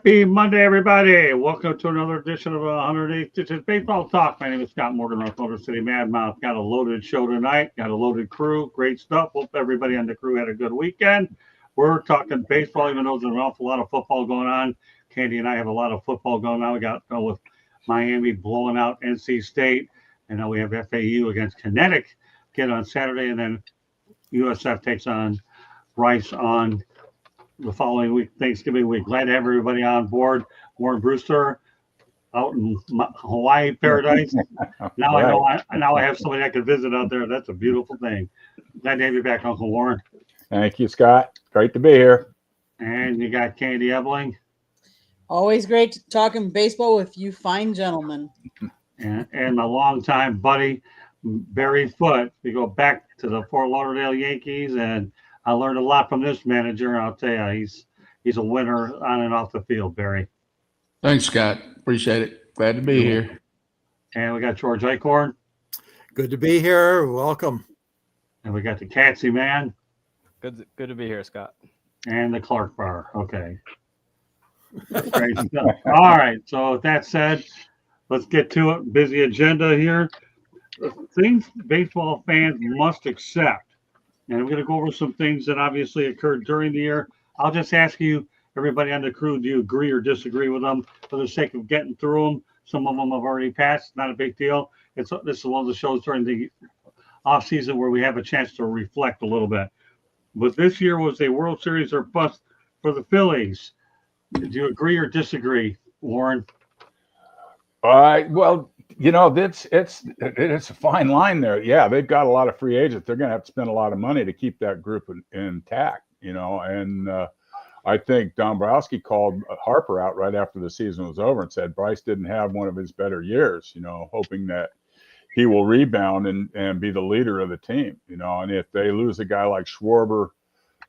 Happy Monday, everybody. Welcome to another edition of 108 Stitches Baseball Talk. My name is Scott Morgan, North Motor City Madmouth. Got a loaded show tonight. Got a loaded crew. Great stuff. Hope everybody on the crew had a good weekend. We're talking baseball, even though there's an awful lot of football going on. Candy and I have a lot of football going on. We got with Miami blowing out NC State. And now we have FAU against Connecticut on Saturday. And then USF takes on Rice on the following week, Thanksgiving week. Glad to have everybody on board. Warren Brewster out in Hawaii paradise. Now I have somebody I can visit out there. That's a beautiful thing. Glad to have you back, Uncle Warren. Thank you, Scott. Great to be here. And you got Candy Ebling. Always great talking baseball with you fine gentlemen. And my longtime buddy, Barry Foote. We go back to the Fort Lauderdale Yankees, and I learned a lot from this manager. I'll tell you, he's a winner on and off the field, Barry. Thanks, Scott. Appreciate it. Glad to be here. And we got George Eichhorn. Good to be here. Welcome. And we got the Catsy Man. Good to be here, Scott. And the Clark Bar. Okay. Great stuff. All right. So with that said, let's get to it. Busy agenda here. Things baseball fans must accept. And I'm going to go over some things that obviously occurred during the year. I'll just ask you, everybody on the crew, do you agree or disagree with them for the sake of getting through them? Some of them have already passed. Not a big deal. This is one of the shows during the off season where we have a chance to reflect a little bit. But this year was a World Series or bust for the Phillies. Do you agree or disagree, Warren? Well, you know, it's a fine line there. Yeah, they've got a lot of free agents. They're going to have to spend a lot of money to keep that group intact, you know. And I think Dombrowski called Harper out right after the season was over and said Bryce didn't have one of his better years, you know, hoping that he will rebound and be the leader of the team, you know. And if they lose a guy like Schwarber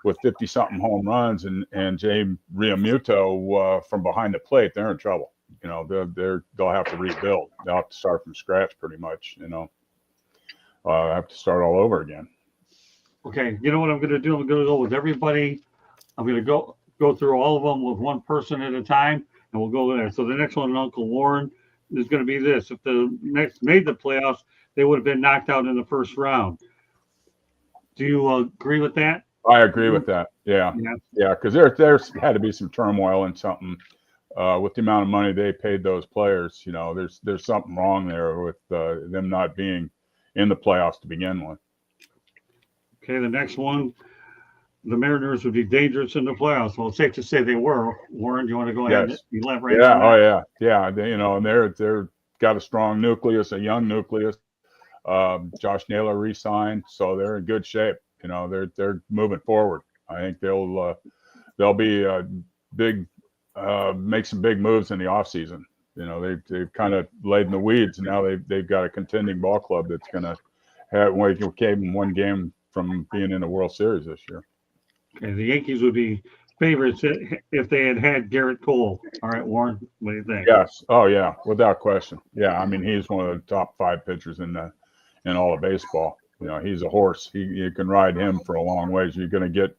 with 50-something home runs and Jay Realmuto from behind the plate, they're in trouble. You know, they'll have to rebuild. They'll have to start from scratch pretty much, you know. Have to start all over again. Okay, you know what I'm going to do? I'm going to go with everybody. I'm going to go through all of them with one person at a time, and we'll go there. So the next one, Uncle Warren, is going to be this. If the next made the playoffs, they would have been knocked out in the first round. Do you agree with that? I agree with that. Yeah, because there's had to be some turmoil and something. With the amount of money they paid those players, you know, there's something wrong there with them not being in the playoffs to begin with. Okay, the next one, the Mariners would be dangerous in the playoffs. Well, it's safe to say they were. Warren, do you want to go ahead and elaborate? Yeah, you know, and they're got a strong nucleus, a young nucleus. Josh Naylor re-signed, so they're in good shape. You know, they're moving forward. I think they'll be big. Make some big moves in the offseason. You know, they've kind of laid in the weeds, and now they've got a contending ball club that's going to have one game from being in the World Series this year. Okay, the Yankees would be favorites if they had Garrett Cole. All right, Warren, what do you think? Yes. Oh yeah, without question. Yeah, I mean he's one of the top 5 pitchers in all of baseball. You know, he's a horse. You can ride him for a long ways. You're going to get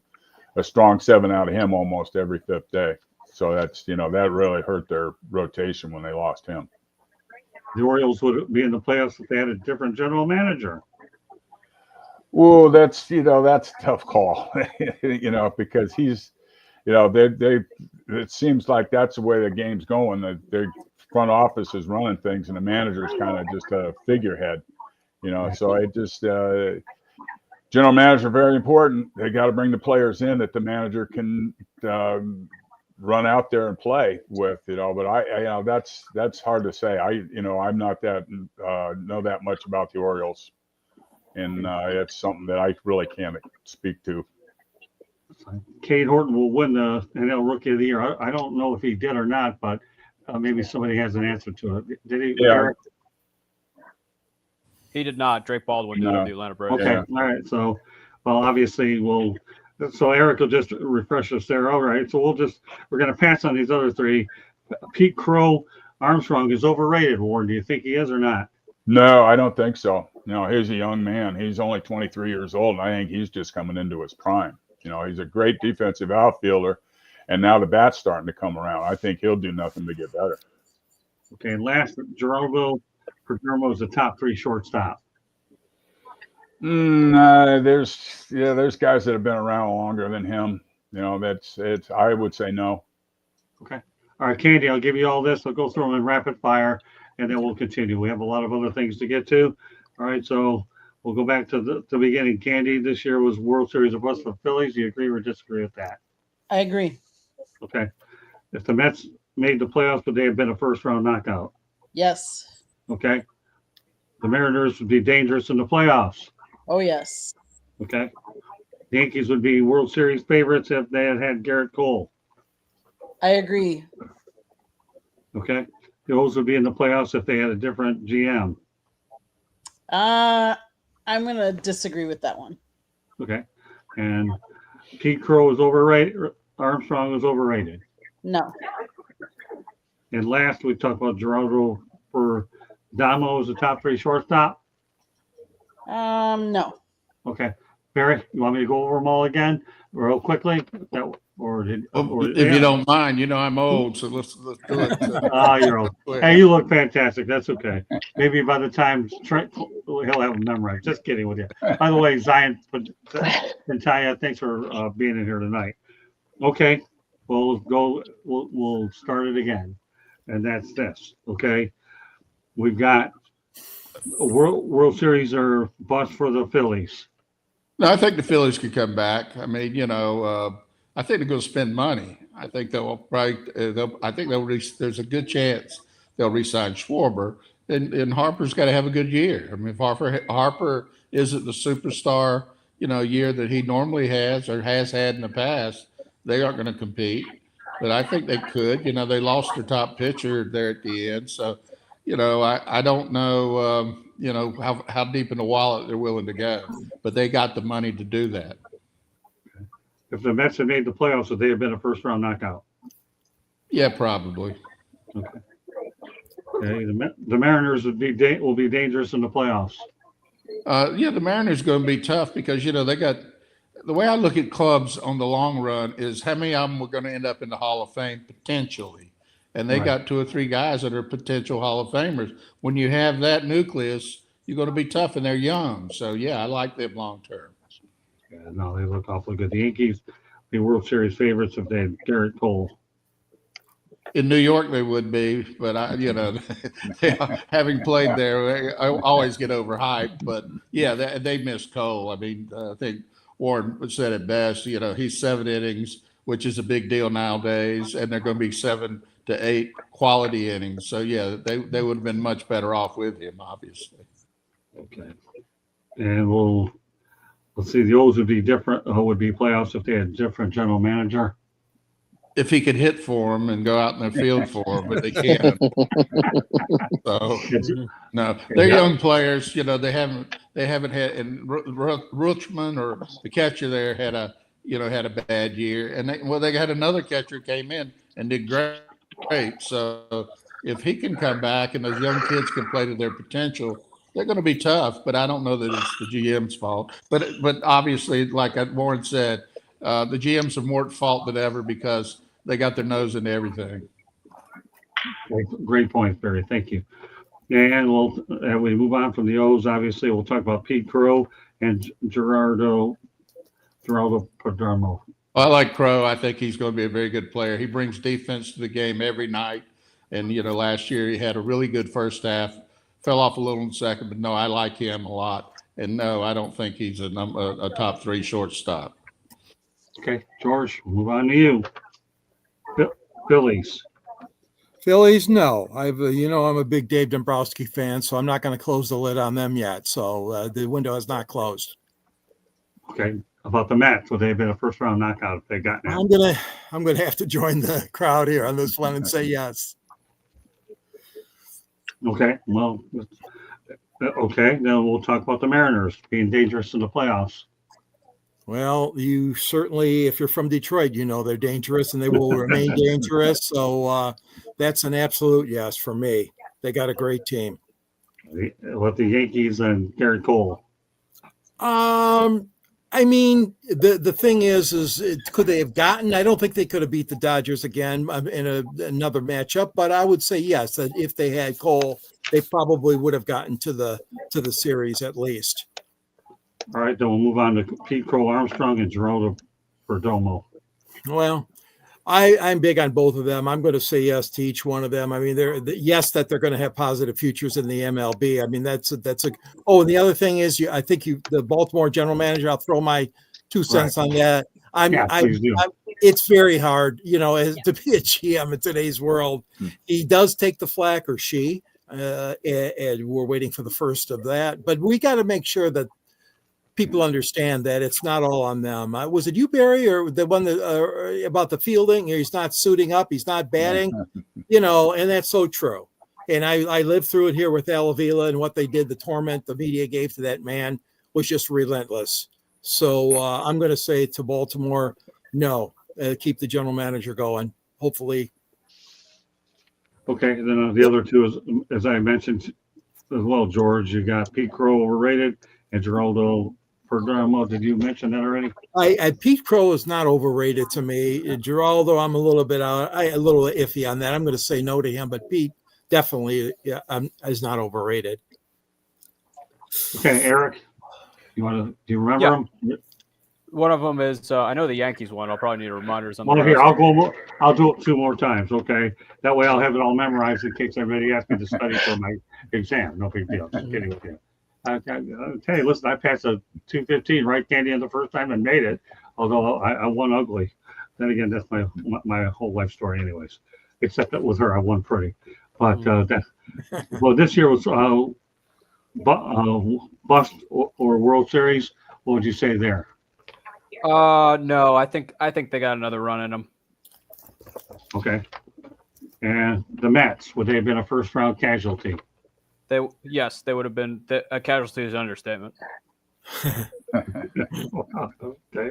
a strong 7 out of him almost every 5th day. So that's, you know, that really hurt their rotation when they lost him. The Orioles would be in the playoffs if they had a different general manager. Well, that's a tough call, you know, because he's, you know, it seems like that's the way the game's going. The front office is running things and the manager is kind of just a figurehead, you know. So it just general manager very important. They got to bring the players in that the manager can run out there and play with, you know. But I you know, that's hard to say. I'm not that know that much about the Orioles, and it's something that I really can't speak to. Cade Horton will win the NL Rookie of the Year. I don't know if he did or not, but maybe somebody has an answer to it. Did he? Yeah. He did not. Drake Baldwin did the Atlanta Braves. Okay, all right. So, well, obviously So Eric will just refresh us there. All right. So we're going to pass on these other 3. Pete Crow Armstrong is overrated, Warren. Do you think he is or not? No, I don't think so. No, he's a young man. He's only 23 years old, and I think he's just coming into his prime. You know, he's a great defensive outfielder, And now the bat's starting to come around. I think he'll do nothing to get better. Okay, and last, Geraldo Perdomo is the top 3 shortstop. There's guys that have been around longer than him. You know, it's. I would say no. Okay. All right, Candy, I'll give you all this. I'll go through them in rapid fire, and then we'll continue. We have a lot of other things to get to. All right, so we'll go back to the beginning. Candy, this year was World Series of West for the Phillies. Do you agree or disagree with that? I agree. Okay. If the Mets made the playoffs, would they have been a first-round knockout? Yes. Okay. The Mariners would be dangerous in the playoffs. Oh, yes. Okay. The Yankees would be World Series favorites if they had Garrett Cole. I agree. Okay. The O's would be in the playoffs if they had a different GM. I'm going to disagree with that one. Okay. And Pete Crow is overrated. Armstrong is overrated. No. And last, we talked about Geraldo Perdomo as the top 3 shortstop. No. Okay. Barry, you want me to go over them all again real quickly? If you don't mind, I'm old, so let's do it. You're old. Hey, you look fantastic. That's okay. Maybe by the time Trent, he'll have them memorized. Just kidding with you. By the way, Zion Pantaya, thanks for being in here tonight. Okay, we'll go. We'll start it again, and that's this. Okay, we've got a World Series or bust for the Phillies. No, I think the Phillies could come back. I mean, I think they're going to spend money. I think they'll probably. There's a good chance they'll re-sign Schwarber, and Harper's got to have a good year. I mean, if Harper isn't the superstar, year that he normally has or has had in the past, they aren't going to compete. But I think they could. They lost their top pitcher there at the end, so I don't know. How deep in the wallet they're willing to go, but they got the money to do that. If the Mets had made the playoffs, would they have been a first-round knockout? Yeah, probably. Okay. The Mariners will be dangerous in the playoffs. The Mariners going to be tough because they got the way I look at clubs on the long run is how many of them are going to end up in the Hall of Fame potentially, and they got 2 or 3 guys that are potential Hall of Famers. When you have that nucleus, you're going to be tough, and they're young. So yeah, I like them long term. Yeah, no, they look awfully good. The Yankees be World Series favorites if they had Garrett Cole. In New York, they would be, but having played there, I always get overhyped. But yeah, they missed Cole. I mean, I think Warren said it best. He's 7 innings, which is a big deal nowadays, and they're going to be 7 to 8 quality innings. So yeah, they would have been much better off with him, obviously. Okay, and let's see. The O's would be different. Would be playoffs if they had a different general manager. If he could hit for them and go out in the field for them, but they can't. So no, they're young players. They haven't had. And Rutschman or the catcher there had a bad year, and they had another catcher came in and did great. So if he can come back and those young kids can play to their potential, they're going to be tough. But I don't know that it's the GM's fault. But obviously, like Warren said, the GMs are more at fault than ever because they got their nose into everything. Great point, Barry. Thank you. And we move on from the O's. Obviously, we'll talk about Pete Crow and Geraldo Perdomo. I like Crow. I think he's going to be a very good player. He brings defense to the game every night. And, last year he had a really good first half, fell off a little in the second, but no, I like him a lot. And no, I don't think he's a top 3 shortstop. Okay, George, we'll move on to you. Phillies. Phillies, no. I'm a big Dave Dombrowski fan, so I'm not going to close the lid on them yet. So the window is not closed. Okay. About the Mets, would they have been a first-round knockout if they got now? I'm gonna have to join the crowd here on this one and say yes. Okay. Well, okay. Then we'll talk about the Mariners being dangerous in the playoffs. Well, you certainly, if you're from Detroit, they're dangerous and they will remain dangerous. So that's an absolute yes for me. They got a great team. With the Yankees and Garrett Cole. I I mean, the thing is could they have gotten? I don't think they could have beat the Dodgers again in another matchup, but I would say yes, that if they had Cole, they probably would have gotten to the series at least. All right, then we'll move on to Pete Crow Armstrong and Geraldo Perdomo. Well, I'm big on both of them. I'm going to say yes to each one of them. I mean, yes that they're going to have positive futures in the MLB. I mean, that's a. Oh, and the other thing is, I think the Baltimore general manager. I'll throw my 2 cents on that. It's very hard, to be a GM in today's world. He does take the flack, or she, and we're waiting for the first of that. But we got to make sure that people understand that it's not all on them. Was it you, Barry, or the one that about the fielding? He's not suiting up, he's not batting, and that's so true. And I lived through it here with Al Avila, and what they did, the torment the media gave to that man was just relentless. So I'm going to say to Baltimore, no, keep the general manager going. Hopefully. Okay, then the other two is, as I mentioned as well, George, you got Pete Crow overrated and Geraldo Perdomo. Did you mention that already? Pete Crow is not overrated to me. Geraldo, I'm a little bit a little iffy on that. I'm going to say no to him, but Pete definitely is not overrated. Okay, Eric, do you remember him? One of them is I know the Yankees one. I'll probably need reminders on. Well, here I'll do it 2 more times. Okay, that way I'll have it all memorized in case everybody asks me to study for my exam. No big deal. Just kidding with you. I'll tell you, listen, I passed a 215 right candy in the first time and made it, although I won ugly. Then again, that's my whole life story anyways, except that with her, I won pretty. But well, this year was bust or World Series. What would you say there? No, I think they got another run in them. Okay. And the Mets, would they have been a first round casualty? They would have been. A casualty is an understatement. Okay,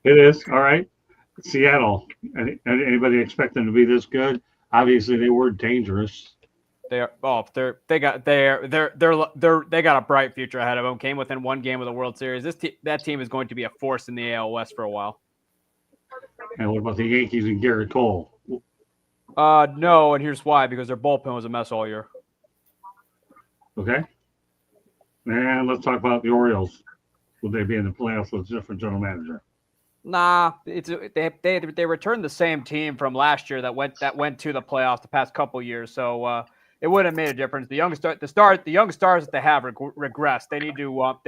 it is. All right. Seattle. Anybody expect them to be this good? Obviously, they were dangerous. They are. Oh, they got a bright future ahead of them. Came within 1 game of the World Series. That team is going to be a force in the AL West for a while. And what about the Yankees and Garrett Cole? No, and here's why: because their bullpen was a mess all year. Okay. And let's talk about the Orioles. Would they be in the playoffs with a different general manager? Nah, they returned the same team from last year that went to the playoffs the past couple years. So it wouldn't have made a difference. The young stars that they have regressed. They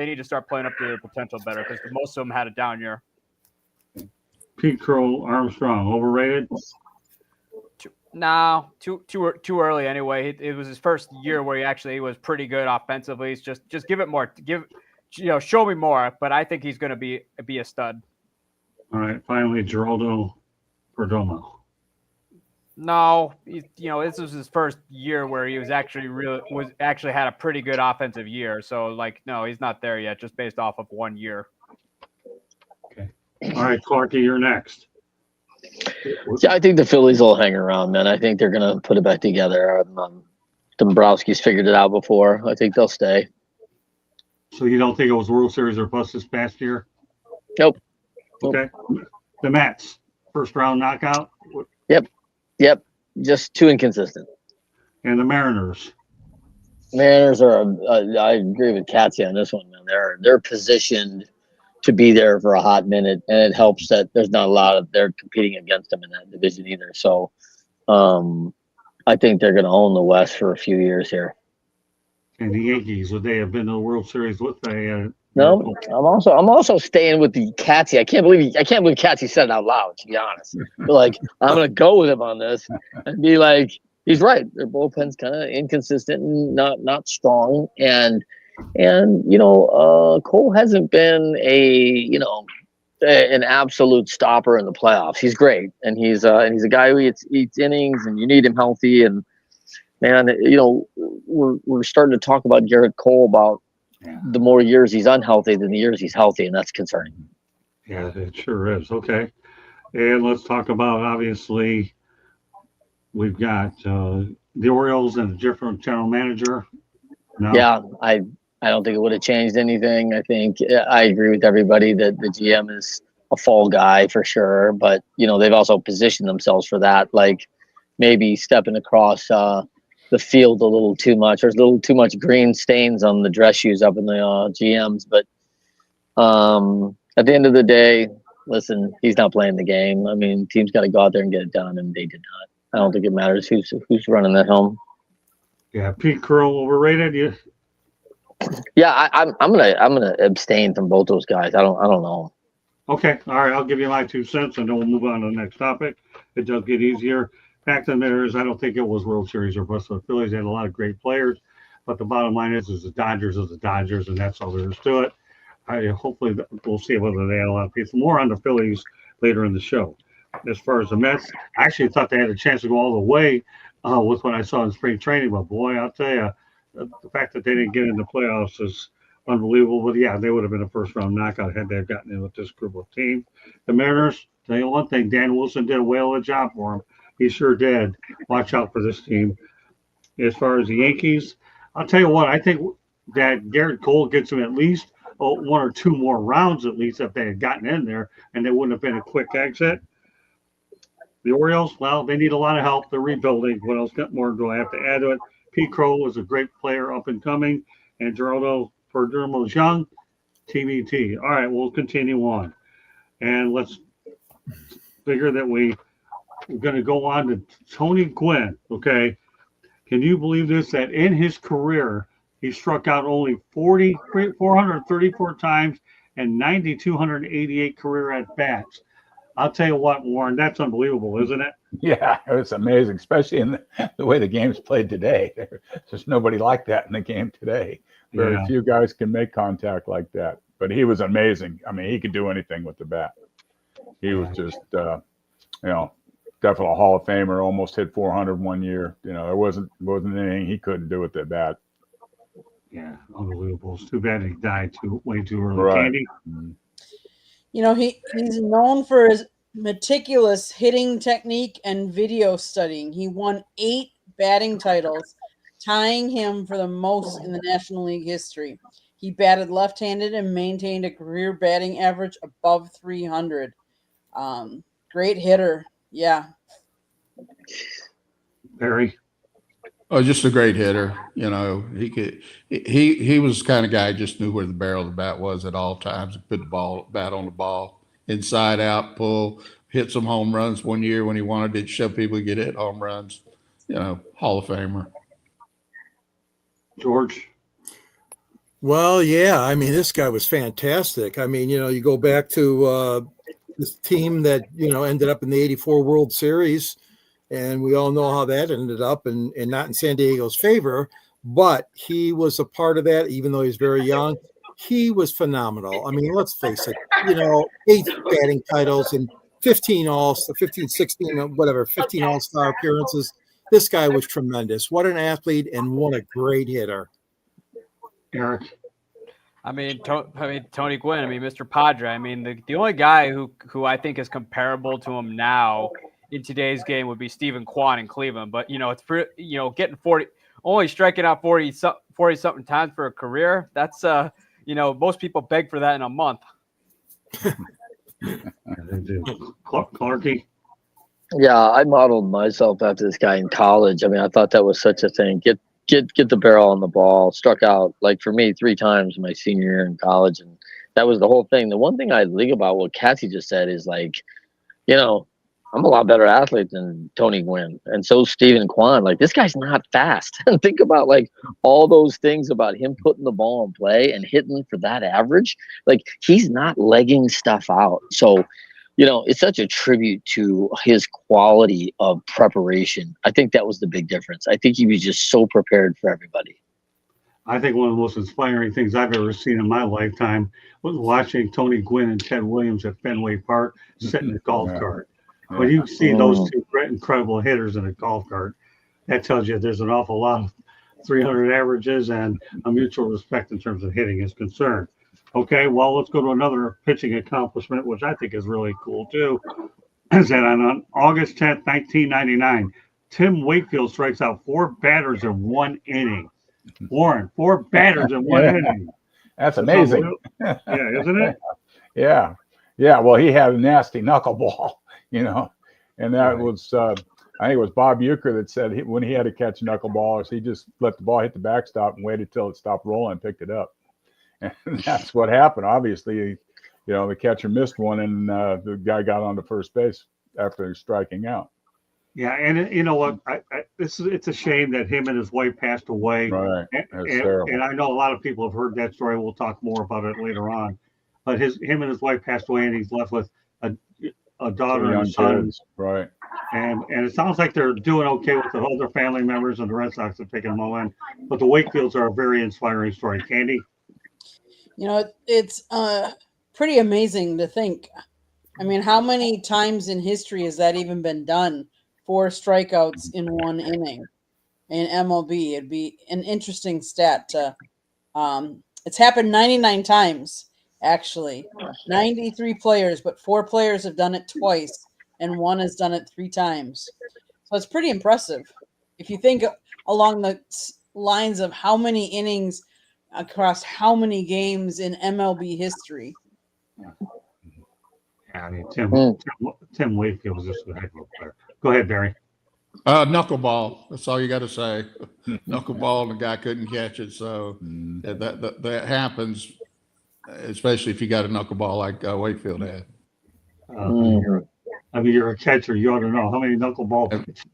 need to start playing up to their potential better because most of them had a down year. Pete Crow Armstrong overrated? No, too early anyway. It was his first year where he was pretty good offensively. It's just give it more. Show me more. But I think he's going to be a stud. All right. Finally, Geraldo Perdomo. No, this was his first year where he was actually had a pretty good offensive year. So no, he's not there yet, just based off of 1 year. Okay. All right, Clarky, you're next. Yeah, I think the Phillies will hang around, man. I think they're going to put it back together. Dombrowski's figured it out before. I think they'll stay. So you don't think it was World Series or bust this past year? Nope. Okay. The Mets, first round knockout? Yep. Just too inconsistent. And the Mariners? Mariners are, I agree with Katya on this one, man. They're positioned to be there for a hot minute, and it helps that there's not a lot of they're competing against them in that division either. So I think they're going to own the West for a few years here. And the Yankees, would they have been to the World Series with a No, I'm also staying with the Katya. I can't believe Katya said it out loud, to be honest. But I'm going to go with him on this and be like, he's right. Their bullpen's kind of inconsistent and not strong. And Cole hasn't been an absolute stopper in the playoffs. He's great, and he's a guy who eats innings, and you need him healthy. And man, we're starting to talk about Garrett Cole about the more years he's unhealthy than the years he's healthy, and that's concerning. Yeah, it sure is. Okay, and let's talk about, obviously, we've got the Orioles and a different general manager. No? Yeah, I don't think it would have changed anything. I think I agree with everybody that the GM is a fall guy for sure, but they've also positioned themselves for that, like maybe stepping across the field a little too much. There's a little too much green stains on the dress shoes up in the GMs, but at the end of the day, listen, he's not playing the game. I mean, team's got to go out there and get it done, and they did not. I don't think it matters who's running that home. Yeah, Pete Crow overrated. Yeah, I'm gonna abstain from both those guys. I don't know. Okay, all right. I'll give you my 2 cents, and then we'll move on to the next topic. It does get easier. Fact of the matter is, I don't think it was World Series or bust. The Phillies had a lot of great players, but the bottom line is the Dodgers is the Dodgers, and that's all there is to it. Hopefully we'll see whether they had a lot of people. More on the Phillies later in the show. As far as the Mets, I actually thought they had a chance to go all the way with what I saw in spring training. But boy, I'll tell you, the fact that they didn't get in the playoffs is unbelievable. But yeah, they would have been a first-round knockout had they gotten in with this group of team. The Mariners, tell you one thing, Dan Wilson did a whale of a job for them. He sure did. Watch out for this team. As far as the Yankees, I'll tell you what, I think that Garrett Cole gets them at least 1 or 2 more rounds at least if they had gotten in there, and they wouldn't have been a quick exit. The Orioles, well, they need a lot of help. They're rebuilding. What else more do I have to add to it? Pete Crow was a great player up and coming, and Geraldo Perdomo's young. TBT. All right, we'll continue on. And let's figure that we're going to go on to Tony Gwynn, okay? Can you believe this, that in his career, he struck out only 434 times and 9,288 career at-bats? I'll tell you what, Warren, that's unbelievable, isn't it? Yeah, it was amazing, especially in the way the game's played today. There's just nobody like that in the game today. Very few guys can make contact like that. But he was amazing. I mean, he could do anything with the bat. He was just, definitely a Hall of Famer. Almost hit 400 one year. There wasn't anything he couldn't do with the bat. Yeah, unbelievable. It's too bad he died way too early. Right. Candy? He's known for his meticulous hitting technique and video studying. He won 8 batting titles, tying him for the most in the National League history. He batted left-handed and maintained a career batting average above 300. Great hitter. Yeah. Barry? Oh, just a great hitter. He was the kind of guy who just knew where the barrel of the bat was at all times. Put the bat on the ball, inside out, pull, hit some home runs one year when he wanted to show people he could hit home runs. Hall of Famer. George? Well, yeah. I mean, this guy was fantastic. I mean, you go back to this team that, ended up in the 84 World Series. And we all know how that ended up and not in San Diego's favor. But he was a part of that, even though he's very young. He was phenomenal. I mean, let's face it, 8 batting titles and 15 All-Star appearances. This guy was tremendous. What an athlete and what a great hitter. Eric? Tony Gwynn. Mr. Padre. The only guy who I think is comparable to him now in today's game would be Stephen Kwan in Cleveland. But it's getting 40, only striking out 40 something times for a career. That's most people beg for that in a month. Clarky? Yeah, I modeled myself after this guy in college. I thought that was such a thing. Get the barrel on the ball. Struck out, like for me, 3 times my senior year in college, and that was the whole thing. The one thing I think about what Cassie just said is I'm a lot better athlete than Tony Gwynn, and so Stephen Kwan. Like, this guy's not fast. And think about all those things about him putting the ball in play and hitting for that average. Like, he's not legging stuff out. So, it's such a tribute to his quality of preparation. I think that was the big difference. I think he was just so prepared for everybody. I think one of the most inspiring things I've ever seen in my lifetime was watching Tony Gwynn and Ted Williams at Fenway Park sitting in a golf cart. When you see those two incredible hitters in a golf cart, that tells you there's an awful lot of 300 averages and a mutual respect in terms of hitting is concerned. Okay, well, let's go to another pitching accomplishment, which I think is really cool too. Is that on August 10th, 1999, Tim Wakefield strikes out 4 batters in 1 inning. Warren, 4 batters in one inning. That's amazing. Yeah, isn't it? Yeah. Yeah. Well, he had a nasty knuckleball, and that Right. was, I think it was Bob Euchre that said when he had to catch knuckleballs, he just let the ball hit the backstop and waited till it stopped rolling and picked it up. And that's what happened. Obviously, the catcher missed one and the guy got on to first base after striking out. Yeah, and you know what? It's a shame that him and his wife passed away. Right. And, That's and, terrible. and I know a lot of people have heard that story. We'll talk more about it later on. But him and his wife passed away, and he's left with a daughter and a son. Kids. Right. And it sounds like they're doing okay with the other family members, and the Red Sox have taken them all in. But the Wakefields are a very inspiring story. Candy? It's pretty amazing to think. I mean, how many times in history has that even been done? 4 strikeouts in one inning in MLB. It'd be an interesting stat to it's happened 99 times, actually. 93 players, but 4 players have done it twice, and 1 has done it 3 times. So it's pretty impressive. If you think along the lines of how many innings across how many games in MLB history. Yeah, I mean, Tim Wakefield was just a heck of a player. Go ahead, Barry. Knuckleball. That's all you got to say. Knuckleball, and the guy couldn't catch it. So that happens, especially if you got a knuckleball like Wakefield had. I mean, you're a catcher. You ought to know how many knuckleball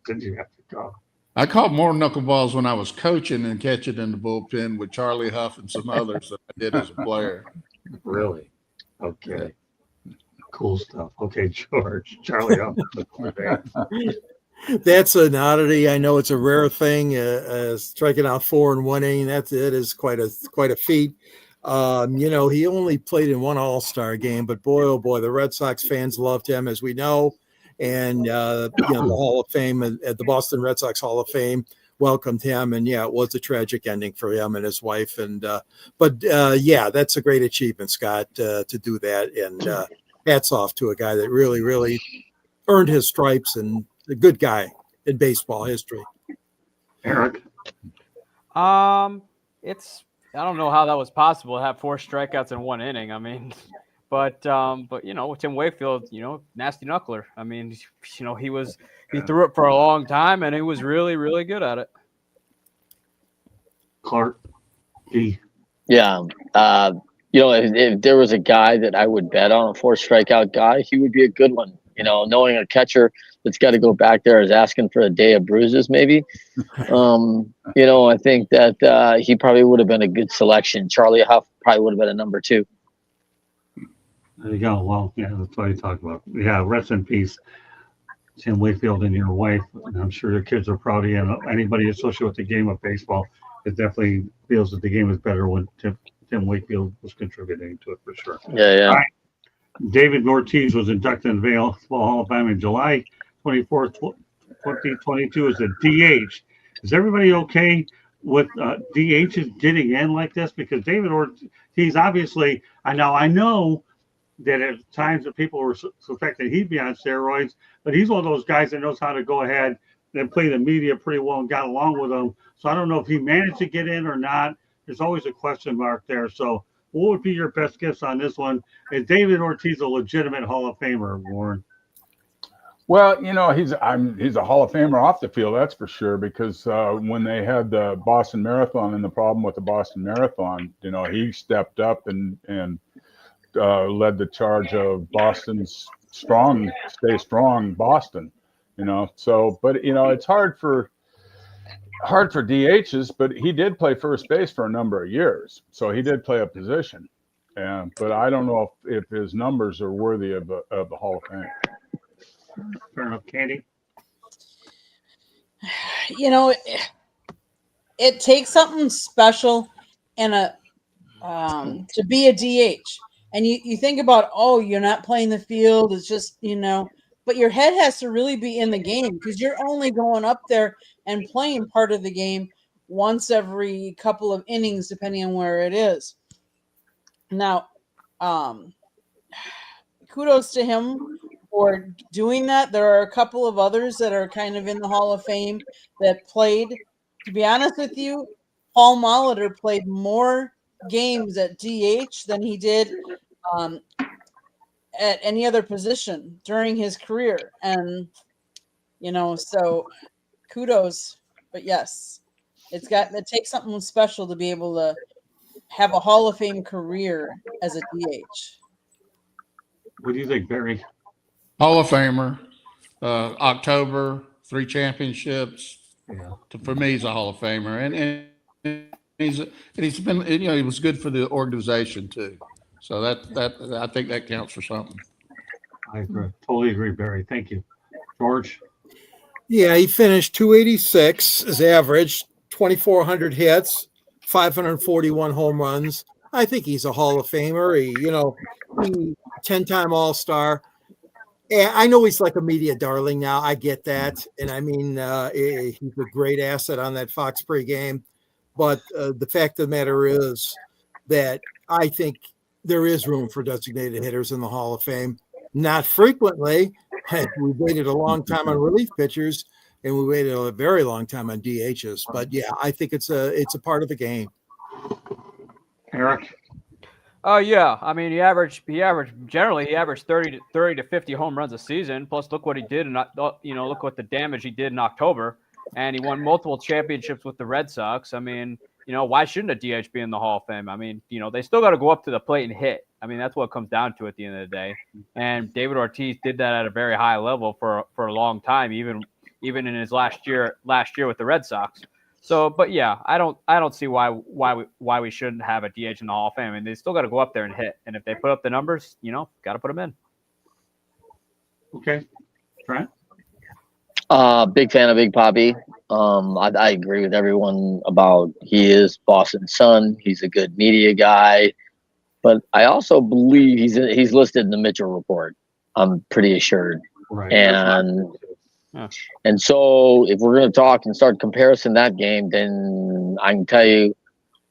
did you have to go. I caught more knuckleballs when I was coaching and catching in the bullpen with Charlie Huff and some others than I did as a player. Really? Okay. Cool stuff. Okay, George. Charlie up. That's an oddity. I know it's a rare thing. Striking out 4 in one inning. It is quite a feat. He only played in 1 All-Star game, but boy, oh boy, the Red Sox fans loved him, as we know. And the Hall of Fame, at the Boston Red Sox Hall of Fame, welcomed him. And it was a tragic ending for him and his wife. And but that's a great achievement, Scott, to do that. And hats off to a guy that really, really earned his stripes and a good guy in baseball history. Eric? I don't know how that was possible to have 4 strikeouts in 1 inning. I mean, but Tim Wakefield, nasty knuckler. I mean, he threw it for a long time, and he was really, really good at it. Clark? G? Yeah. If there was a guy that I would bet on, a 4 strikeout guy, he would be a good one. Knowing a catcher that's got to go back there is asking for a day of bruises, maybe. I think that he probably would have been a good selection. Charlie Huff probably would have been a number 2. There you go. Well, yeah, that's what you talk about. Yeah, rest in peace, Tim Wakefield and your wife. And I'm sure your kids are proud of you. And anybody associated with the game of baseball, it definitely feels that the game is better when Tim Wakefield was contributing to it for sure. Yeah. All right. David Ortiz was inducted in the Baseball Hall of Fame in July 24th, 2022 as a DH. Is everybody okay with DHs getting in like this? Because David Ortiz, obviously, I know that at times that people were suspecting he'd be on steroids, but he's one of those guys that knows how to go ahead and play the media pretty well and got along with them. So I don't know if he managed to get in or not. There's always a question mark there. So what would be your best guess on this one? Is David Ortiz a legitimate Hall of Famer, Warren? Well, he's a Hall of Famer off the field, that's for sure. Because when they had the Boston Marathon and the problem with the Boston Marathon, he stepped up and led the charge of Boston's stay strong Boston. So, but it's hard for DHs, but he did play first base for a number of years, so he did play a position. But I don't know if his numbers are worthy of the Hall of Fame. Fair enough, Candy. It takes something special and to be a DH. And you think about, you're not playing the field. It's just, but your head has to really be in the game because you're only going up there and playing part of the game once every couple of innings, depending on where it is. Now, kudos to him for doing that. There are a couple of others that are kind of in the Hall of Fame that played. To be honest with you, Paul Molitor played more games at DH than he did at any other position during his career. And, so kudos. But yes, it takes something special to be able to have a Hall of Fame career as a DH. What do you think, Barry? Hall of Famer, October, 3 championships. Yeah. For me, he's a Hall of Famer, and he's been, he was good for the organization too. So that I think that counts for something. I agree. Totally agree, Barry. Thank you. George? Yeah, he finished 286 as average, 2,400 hits, 541 home runs. I think he's a Hall of Famer. He 10-time All-Star. Yeah, I know he's like a media darling now. I get that. And I mean, he's a great asset on that Fox pregame. But the fact of the matter is that I think there is room for designated hitters in the Hall of Fame. Not frequently. We waited a long time on relief pitchers, and we waited a very long time on DHs. But yeah, I think it's a part of the game. Eric? Yeah. I mean, he averaged 30 to 50 home runs a season. Plus, look what he did, look what the damage he did in October, and he won multiple championships with the Red Sox. I mean, why shouldn't a DH be in the Hall of Fame? I mean, they still got to go up to the plate and hit. I mean, that's what it comes down to at the end of the day. And David Ortiz did that at a very high level for a long time, even in his last year with the Red Sox. So, but yeah, I don't see why we shouldn't have a DH in the Hall of Fame. I mean, they still got to go up there and hit. And if they put up the numbers, got to put them in. Okay. Trent? Big fan of Big Papi. I agree with everyone about he is Boston's son. He's a good media guy, but I also believe he's listed in the Mitchell report. I'm pretty assured. Right. And so if we're going to talk and start comparison that game, then I can tell you,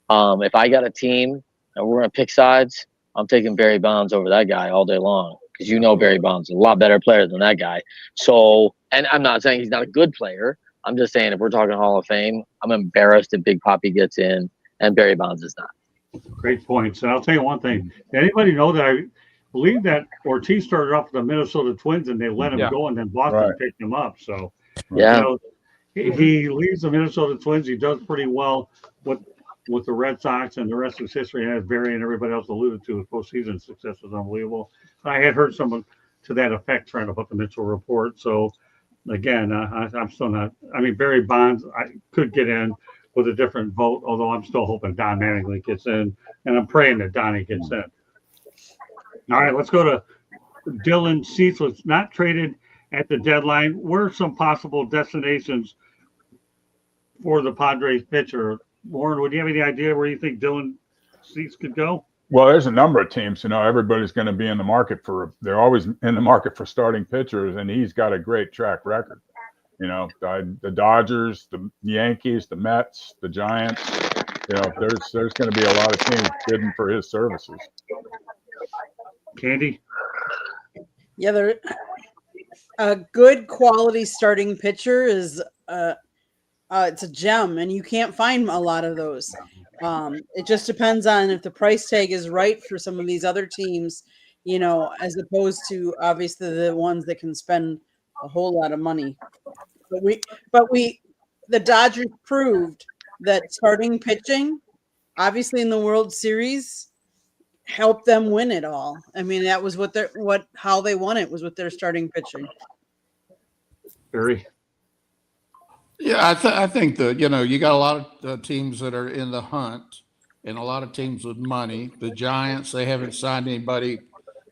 if I got a team and we're going to pick sides, I'm taking Barry Bonds over that guy all day long. Because Barry Bonds is a lot better player than that guy. So, and I'm not saying he's not a good player. I'm just saying if we're talking Hall of Fame, I'm embarrassed if Big Papi gets in and Barry Bonds is not. Great points. And I'll tell you one thing. Did anybody know that I believe that Ortiz started off with the Minnesota Twins and they let him go and then Boston picked him up. So, yeah, he leads the Minnesota Twins. He does pretty well with the Red Sox, and the rest is history. As Barry and everybody else alluded to, his postseason success was unbelievable. I had heard someone to that effect trying to put the Mitchell report. So, again, I'm still not. I mean, Barry Bonds I could get in with a different vote, although I'm still hoping Don Mattingly gets in, and I'm praying that Donnie gets in. All right, let's go to Dylan Cease. Was not traded at the deadline. Where are some possible destinations for the Padres pitcher? Warren, would you have any idea where you think Dylan Cease could go? Well, there's a number of teams. Everybody's going to be in the market they're always in the market for starting pitchers, and he's got a great track record. The Dodgers, the Yankees, the Mets, the Giants. There's going to be a lot of teams bidding for his services. Candy? Yeah, they're a good quality starting pitcher is it's a gem, and you can't find a lot of those. It just depends on if the price tag is right for some of these other teams, as opposed to obviously the ones that can spend a whole lot of money. But the Dodgers proved that starting pitching, obviously in the World Series, helped them win it all. I mean, that was how they won it was with their starting pitching. Barry? Yeah, I think that, you got a lot of teams that are in the hunt and a lot of teams with money. The Giants, they haven't signed anybody,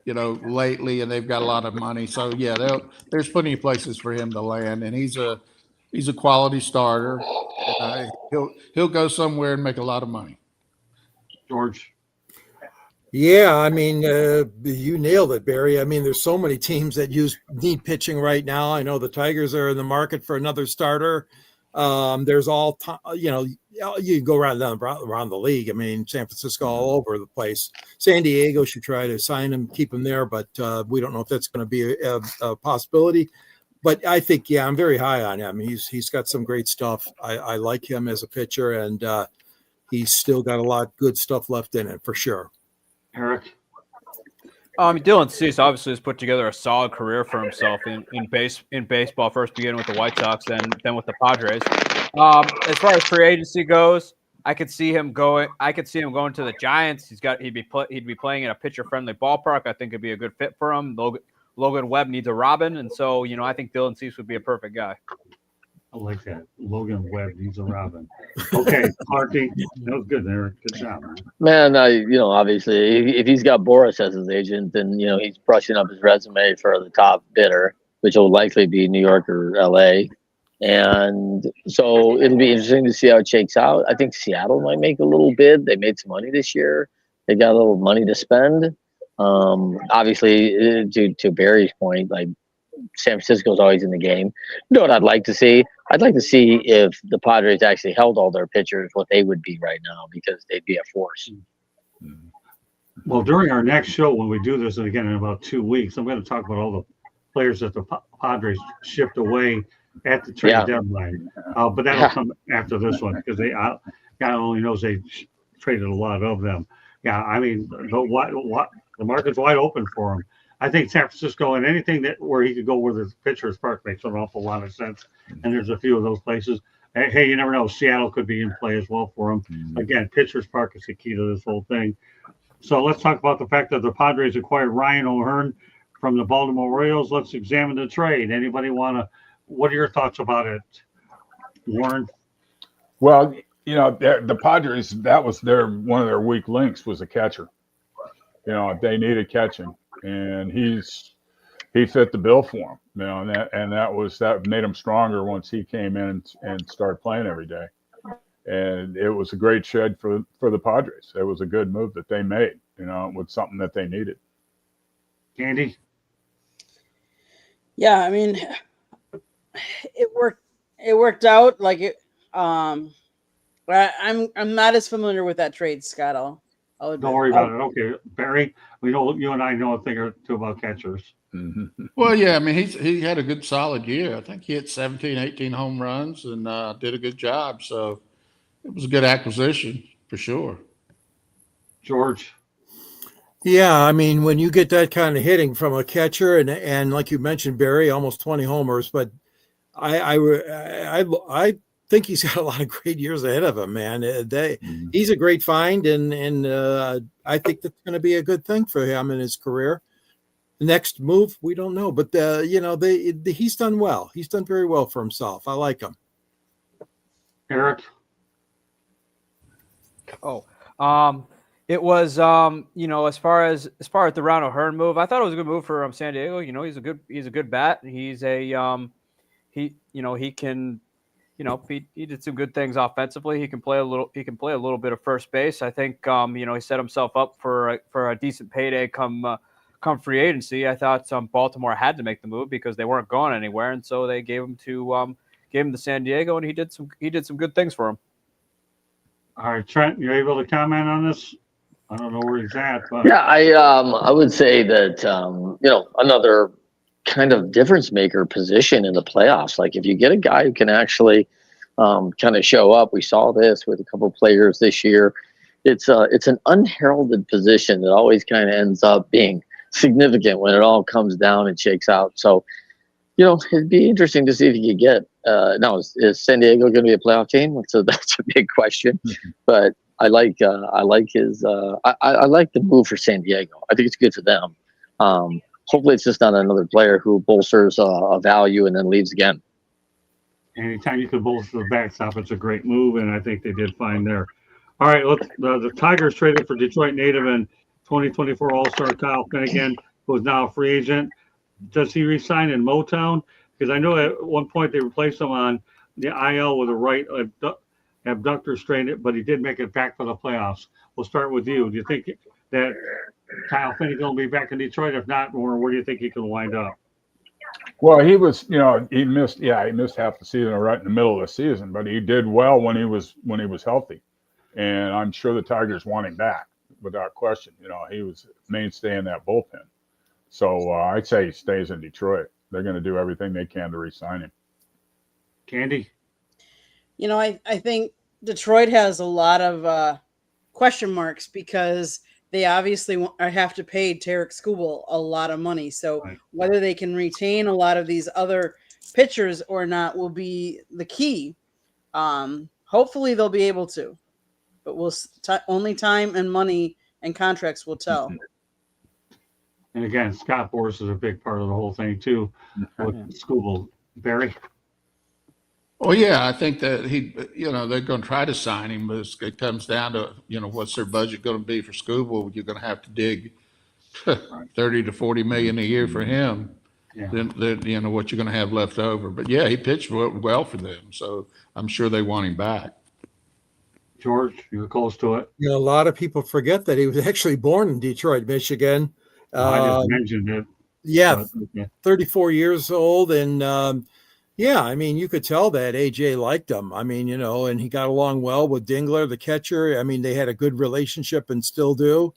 lately, and they've got a lot of money. So, yeah, there's plenty of places for him to land, and he's a quality starter. He'll go somewhere and make a lot of money. George? Yeah, I mean, you nailed it, Barry. I mean, there's so many teams that need pitching right now. I know the Tigers are in the market for another starter. There's you go around the league. I mean, San Francisco all over the place. San Diego should try to sign him, keep him there, but we don't know if that's going to be a possibility. But I think, I'm very high on him. He's got some great stuff. I like him as a pitcher, and he's still got a lot of good stuff left in it for sure. Eric? Dylan Cease obviously has put together a solid career for himself in baseball. First beginning with the White Sox, then with the Padres. As far as free agency goes, I could see him going. I could see him going to the Giants. He'd be playing in a pitcher friendly ballpark. I think it'd be a good fit for him. Logan Webb needs a Robin, and so I think Dylan Cease would be a perfect guy. I like that. Logan Webb needs a Robin. Okay, Clarky, that was good, Eric. Good job, man. Man, obviously, if he's got Boris as his agent, then he's brushing up his resume for the top bidder, which will likely be New York or L.A. And so it'll be interesting to see how it shakes out. I think Seattle might make a little bid. They made some money this year. They got a little money to spend. Obviously, to Barry's point, like San Francisco's always in the game. You know what I'd like to see? I'd like to see if the Padres actually held all their pitchers, what they would be right now, because they'd be a force. Well, during our next show, when we do this, and again in about 2 weeks, I'm going to talk about all the players that the Padres shipped away at the trade deadline. But that'll come after this one, because God only knows they traded a lot of them. Yeah, I mean, the market's wide open for him. I think San Francisco and anything where he could go where the pitcher's park makes an awful lot of sense. And there's a few of those places. Hey, you never know. Seattle could be in play as well for him. Again, pitcher's park is the key to this whole thing. So let's talk about the fact that the Padres acquired Ryan O'Hearn from the Baltimore Orioles. Let's examine the trade. Anybody what are your thoughts about it, Warren? Well, the Padres, that was one of their weak links was a catcher. They needed catching, and he fit the bill for them. That made him stronger once he came in and started playing every day. And it was a great shed for the Padres. It was a good move that they made. With something that they needed. Andy? Yeah, I mean, it worked out like it. I'm not as familiar with that trade, Scott. I'll admit. Don't worry about it. Okay, Barry, we know you and I know a thing or two about catchers. Well, yeah, I mean, he had a good solid year. I think he hit 17, 18 home runs and did a good job. So it was a good acquisition for sure. George? Yeah, I mean, when you get that kind of hitting from a catcher, and like you mentioned, Barry, almost 20 homers, but I think he's got a lot of great years ahead of him, man. He's a great find, and I think that's going to be a good thing for him in his career. The next move, we don't know, but he's done well. He's done very well for himself. I like him. Eric? It was, as far as the Ryan O'Hearn move, I thought it was a good move for San Diego. He's a good bat. He's he did some good things offensively. He can play a little bit of first base. I think, he set himself up for a decent payday come free agency. I thought Baltimore had to make the move because they weren't going anywhere, and so they gave him to San Diego, and he did some good things for him. All right, Trent, you're able to comment on this? I don't know where he's at, but yeah, I would say that another kind of difference maker position in the playoffs. Like if you get a guy who can actually kind of show up, we saw this with a couple of players this year. It's an unheralded position that always kind of ends up being significant when it all comes down and shakes out. So, it'd be interesting to see if you could get. Now, is San Diego going to be a playoff team? So that's a big question, but. I like his. I like the move for San Diego. I think it's good for them. Hopefully, it's just not another player who bolsters a value and then leaves again. Anytime you can bolster the backstop, it's a great move, and I think they did fine there. All right, the Tigers traded for Detroit native and 2024 All-Star Kyle Finnegan, who is now a free agent. Does he resign in Motown? Because I know at one point they replaced him on the IL with a right abductor strain, but he did make it back for the playoffs. We'll start with you. Do you think that Kyle Finnegan will be back in Detroit? If not, or where do you think he can wind up? Well, he was, he missed half the season right in the middle of the season, but he did well when he was healthy, and I'm sure the Tigers want him back without question. He was mainstay in that bullpen, so I'd say he stays in Detroit. They're going to do everything they can to re-sign him. Candy? I think Detroit has a lot of question marks because they obviously have to pay Tarek Skubal a lot of money. So Right. whether they can retain a lot of these other pitchers or not will be the key. Hopefully they'll be able to, but only time and money and contracts will tell. And again, Scott Boras is a big part of the whole thing too. With Skubal, Barry. Well, yeah, I think that they're going to try to sign him, but it comes down to, what's their budget going to be for Skubal? You're going to have to dig 30 to 40 million a year for him. Yeah. Then what you're going to have left over. But yeah, he pitched well for them, so I'm sure they want him back. George, you were close to it. A lot of people forget that he was actually born in Detroit, Michigan. I just mentioned it. Yeah, Yeah. 34 years old. And yeah, I mean, you could tell that AJ liked him. I mean, and he got along well with Dingler, the catcher. I mean, they had a good relationship and still do.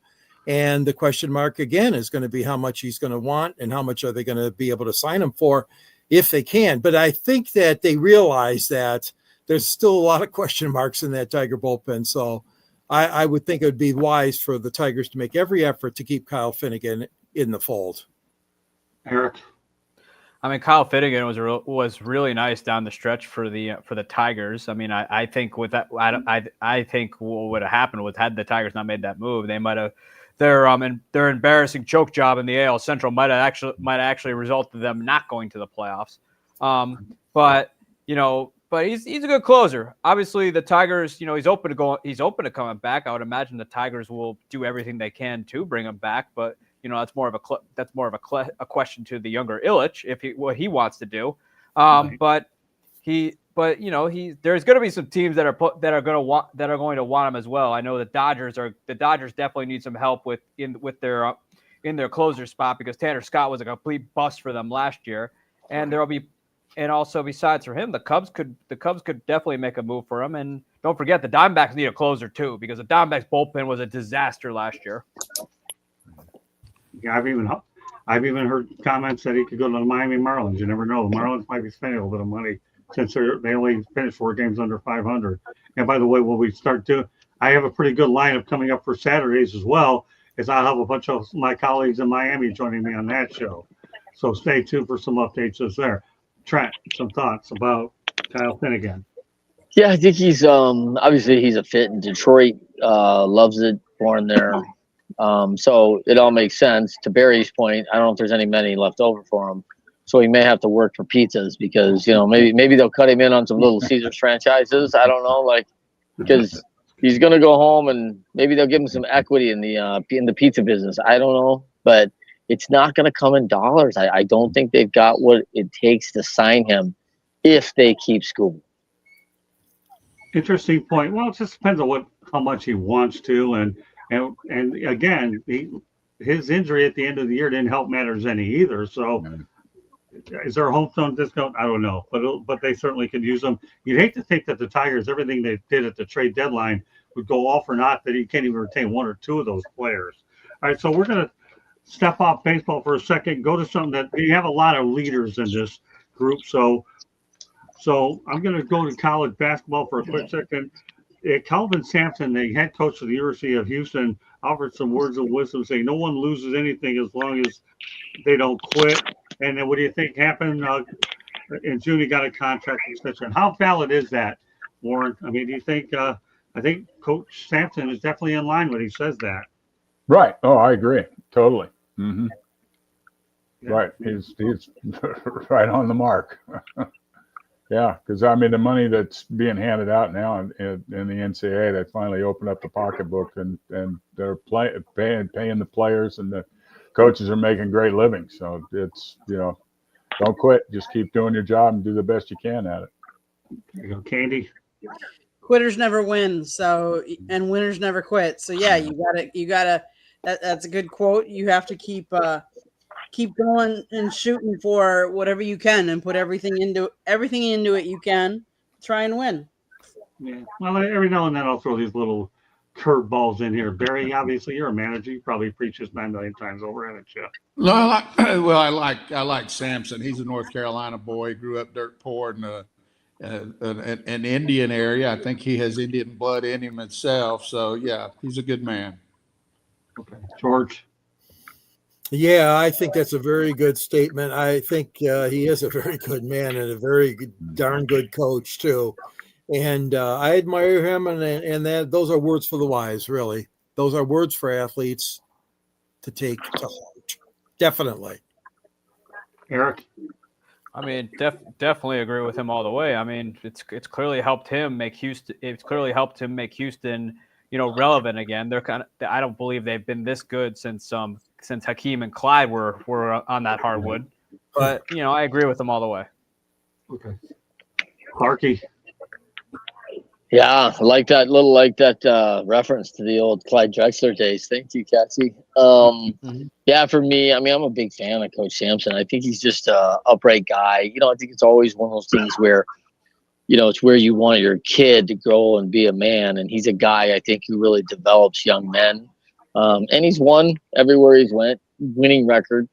And the question mark again is going to be how much he's going to want and how much are they going to be able to sign him for if they can. But I think that they realize that there's still a lot of question marks in that Tiger bullpen. So I would think it would be wise for the Tigers to make every effort to keep Kyle Finnegan in the fold. Eric? I mean, Kyle Finnegan was really nice down the stretch for the Tigers. I mean, I think with that, I think what would have happened was had the Tigers not made that move, they might have their embarrassing choke job in the AL Central might actually result in them not going to the playoffs. But he's a good closer. Obviously, the Tigers, he's open to coming back. I would imagine the Tigers will do everything they can to bring him back, but that's more of a question to the younger Ilitch what he wants to do. But there's going to be some teams that are going to want him as well. I know the Dodgers definitely need some help in their closer spot because Tanner Scott was a complete bust for them last year, and also besides for him, the Cubs could definitely make a move for him. And don't forget the Diamondbacks need a closer too because the Diamondbacks bullpen was a disaster last year. Yeah, I've even heard comments that he could go to the Miami Marlins. You never know. The Marlins might be spending a little bit of money since they only finished 4 games under 500. And by the way, when we start to, I have a pretty good lineup coming up for Saturdays as well, as I'll have a bunch of my colleagues in Miami joining me on that show. So stay tuned for some updates as there. Trent, some thoughts about Kyle Finnegan? Yeah, I think he's obviously he's a fit in Detroit. Loves it, born there. So it all makes sense. To Barry's point, I don't know if there's any money left over for him. So he may have to work for pizzas because, maybe they'll cut him in on some Little Caesars franchises. I don't know, because he's going to go home and maybe they'll give him some equity in the pizza business. I don't know, but it's not going to come in dollars. I don't think they've got what it takes to sign him if they keep Skubal. Interesting point. Well, it just depends on how much he wants to, and again, his injury at the end of the year didn't help matters any either. So, is there a hometown discount? I don't know, but they certainly could use them. You'd hate to think that the Tigers, everything they did at the trade deadline, would go all for naught. That he can't even retain 1 or 2 of those players. All right, so we're gonna step off baseball for a second. Go to something that we have a lot of leaders in this group. So I'm going to go to college basketball for a quick second. Calvin Sampson, the head coach of the University of Houston, offered some words of wisdom saying no one loses anything as long as they don't quit. And then what do you think happened? In June, he got a contract extension. How valid is that, Warren? I mean, do you think I think Coach Sampson is definitely in line when he says that. Right. Oh, I agree. Totally. Mm-hmm. Yeah. Right. He's right on the mark. Yeah, because I mean the money that's being handed out now in the NCAA, they finally opened up the pocketbook and they're paying the players, and the coaches are making great living. So it's don't quit, just keep doing your job and do the best you can at it. There you go, Candy. Quitters never win, and winners never quit. So yeah, you gotta. That's a good quote. You have to keep going and shooting for whatever you can and put everything into it you can. Try and win. Yeah. Well, every now and then I'll throw these little curveballs in here. Barry, obviously you're a manager. You probably preach this 9 million times over, haven't you? No, I like Sampson. He's a North Carolina boy. Grew up dirt poor an Indian area. I think he has Indian blood in him himself. So yeah, he's a good man. Okay. George. Yeah, I think that's a very good statement. I think he is a very good man and a very good, darn good coach too. And I admire him, and that those are words for the wise. Really, those are words for athletes to take to heart. Definitely. Eric. I mean, definitely agree with him all the way. I mean, it's clearly helped him make Houston. It's clearly helped him make Houston, relevant again. They're I don't believe they've been this good since Hakeem and Clyde were on that hardwood. But I agree with them all the way. Okay. Clarky. Yeah, I like that reference to the old Clyde Drexler days. Thank you, Cassie. Yeah, for me, I mean, I'm a big fan of Coach Sampson. I think he's just a upright guy. I think it's always one of those things where, it's where you want your kid to grow and be a man. And he's a guy, I think, who really develops young men. And he's won everywhere he's went, winning record.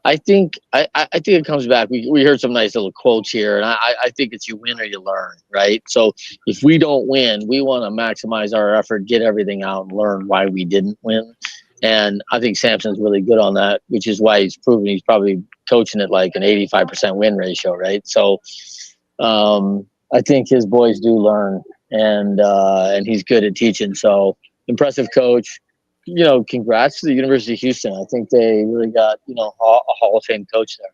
I think it comes back. We heard some nice little quotes here, and I think it's you win or you learn, right? So if we don't win, we want to maximize our effort, get everything out, and learn why we didn't win. And I think Sampson's really good on that, which is why he's proven he's probably coaching at like an 85% win ratio, right? So I think his boys do learn, and he's good at teaching. So impressive coach. Congrats to the University of Houston. I think they really got, a Hall of Fame coach there.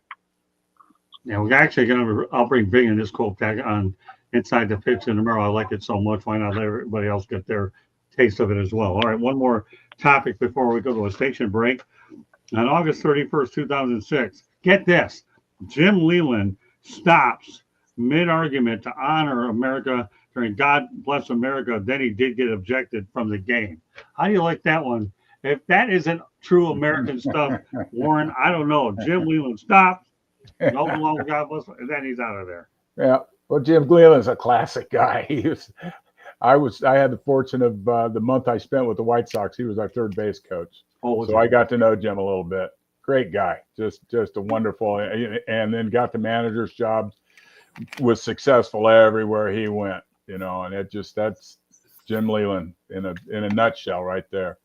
Yeah, we're actually I'll bring Bing and this quote back on Inside the Pitch in tomorrow. I like it so much. Why not let everybody else get their taste of it as well? All right, one more topic before we go to a station break. On August 31st, 2006, get this, Jim Leland stops mid-argument to honor America during God Bless America. Then he did get ejected from the game. How do you like that one? If that isn't true American stuff, Warren, I don't know. Jim Leland stops. No longer God bless, and then he's out of there. Yeah. Well, Jim Leland's a classic guy. I had the fortune of the month I spent with the White Sox. He was our third base coach. So I got to know Jim a little bit. Great guy. Just a wonderful, and then got the manager's job, was successful everywhere he went, and that's Jim Leland in a nutshell right there.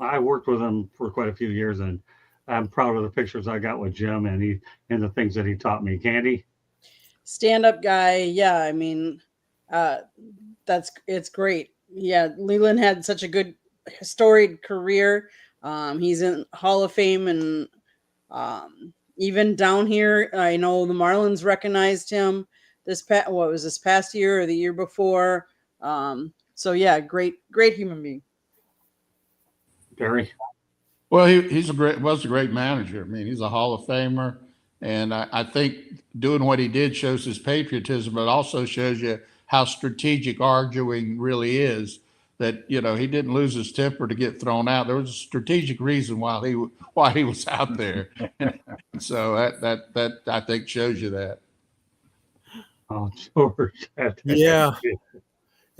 I worked with him for quite a few years, and I'm proud of the pictures I got with Jim and the things that he taught me. Candy? Stand-up guy. Yeah, I mean, it's great. Yeah, Leland had such a good storied career. He's in Hall of Fame, and even down here, I know the Marlins recognized him this past year or the year before. So yeah, great human being. Barry? Well, was a great manager. I mean, he's a Hall of Famer, and I think doing what he did shows his patriotism, but also shows you how strategic arguing really is. That he didn't lose his temper to get thrown out. There was a strategic reason why he was out there. So that I think shows you that. Oh, George. Yeah.